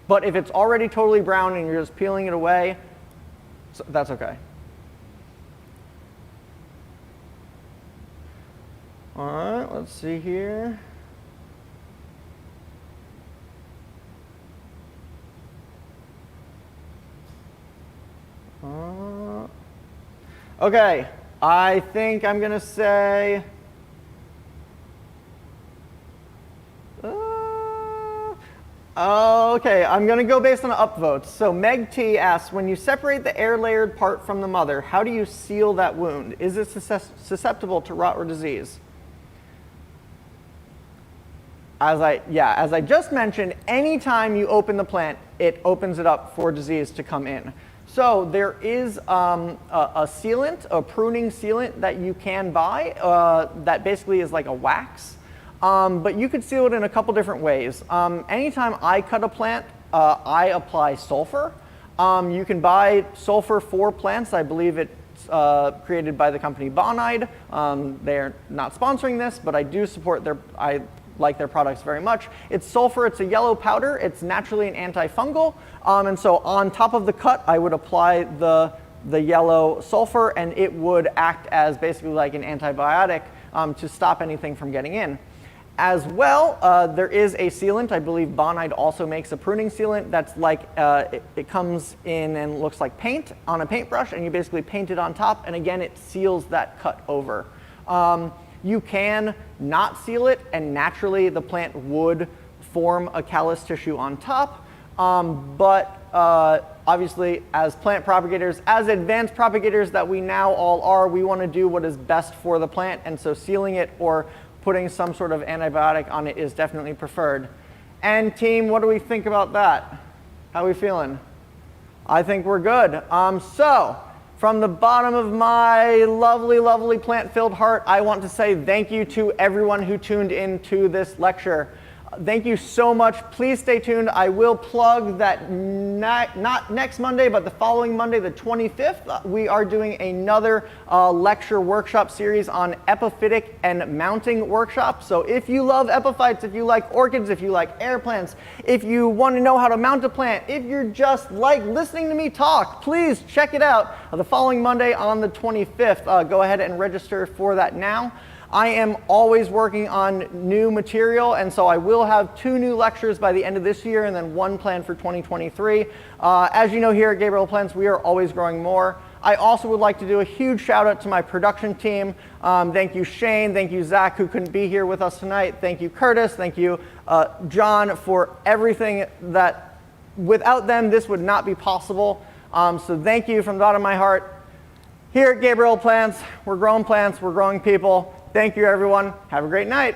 But if it's already totally brown and you're just peeling it away, that's okay. All right, let's see here. Okay, I think I'm going to say, okay, I'm going to go based on upvotes. So Meg T asks, when you separate the air-layered part from the mother, how do you seal that wound? Is it susceptible to rot or disease? As I just mentioned, anytime you open the plant, it opens it up for disease to come in. So there is a sealant, a pruning sealant that you can buy that basically is like a wax. But you could seal it in a couple different ways. Anytime I cut a plant, I apply sulfur. You can buy sulfur for plants. I believe it's created by the company Botanical. They're not sponsoring this, but I do support I like their products very much. It's sulfur, it's a yellow powder, it's naturally an antifungal, and so on top of the cut I would apply the yellow sulfur, and it would act as basically like an antibiotic to stop anything from getting in. As well, there is a sealant. I believe Bonide also makes a pruning sealant that's like, it comes in and looks like paint on a paintbrush, and you basically paint it on top, and again it seals that cut over. You can not seal it, and naturally the plant would form a callus tissue on top, but obviously as plant propagators, as advanced propagators that we now all are, we want to do what is best for the plant, and so sealing it or putting some sort of antibiotic on it is definitely preferred. And team, what do we think about that? How are we feeling? I think we're good. So from the bottom of my lovely, lovely plant-filled heart, I want to say thank you to everyone who tuned in to this lecture. Thank you so much. Please stay tuned. I will plug that not next Monday, but the following Monday, the 25th, we are doing another lecture workshop series on epiphytic and mounting workshops. So if you love epiphytes, if you like orchids, if you like air plants, if you want to know how to mount a plant, if you're just like listening to me talk, please check it out the following Monday on the 25th. Go ahead and register for that now. I am always working on new material, and so I will have 2 new lectures by the end of this year and then 1 planned for 2023. As you know, here at Gabriella Plants, we are always growing more. I also would like to do a huge shout out to my production team. Thank you, Shane. Thank you, Zach, who couldn't be here with us tonight. Thank you, Curtis. Thank you, John, for everything that without them, this would not be possible. So thank you from the bottom of my heart. Here at Gabriella Plants, we're growing people. Thank you, everyone. Have a great night.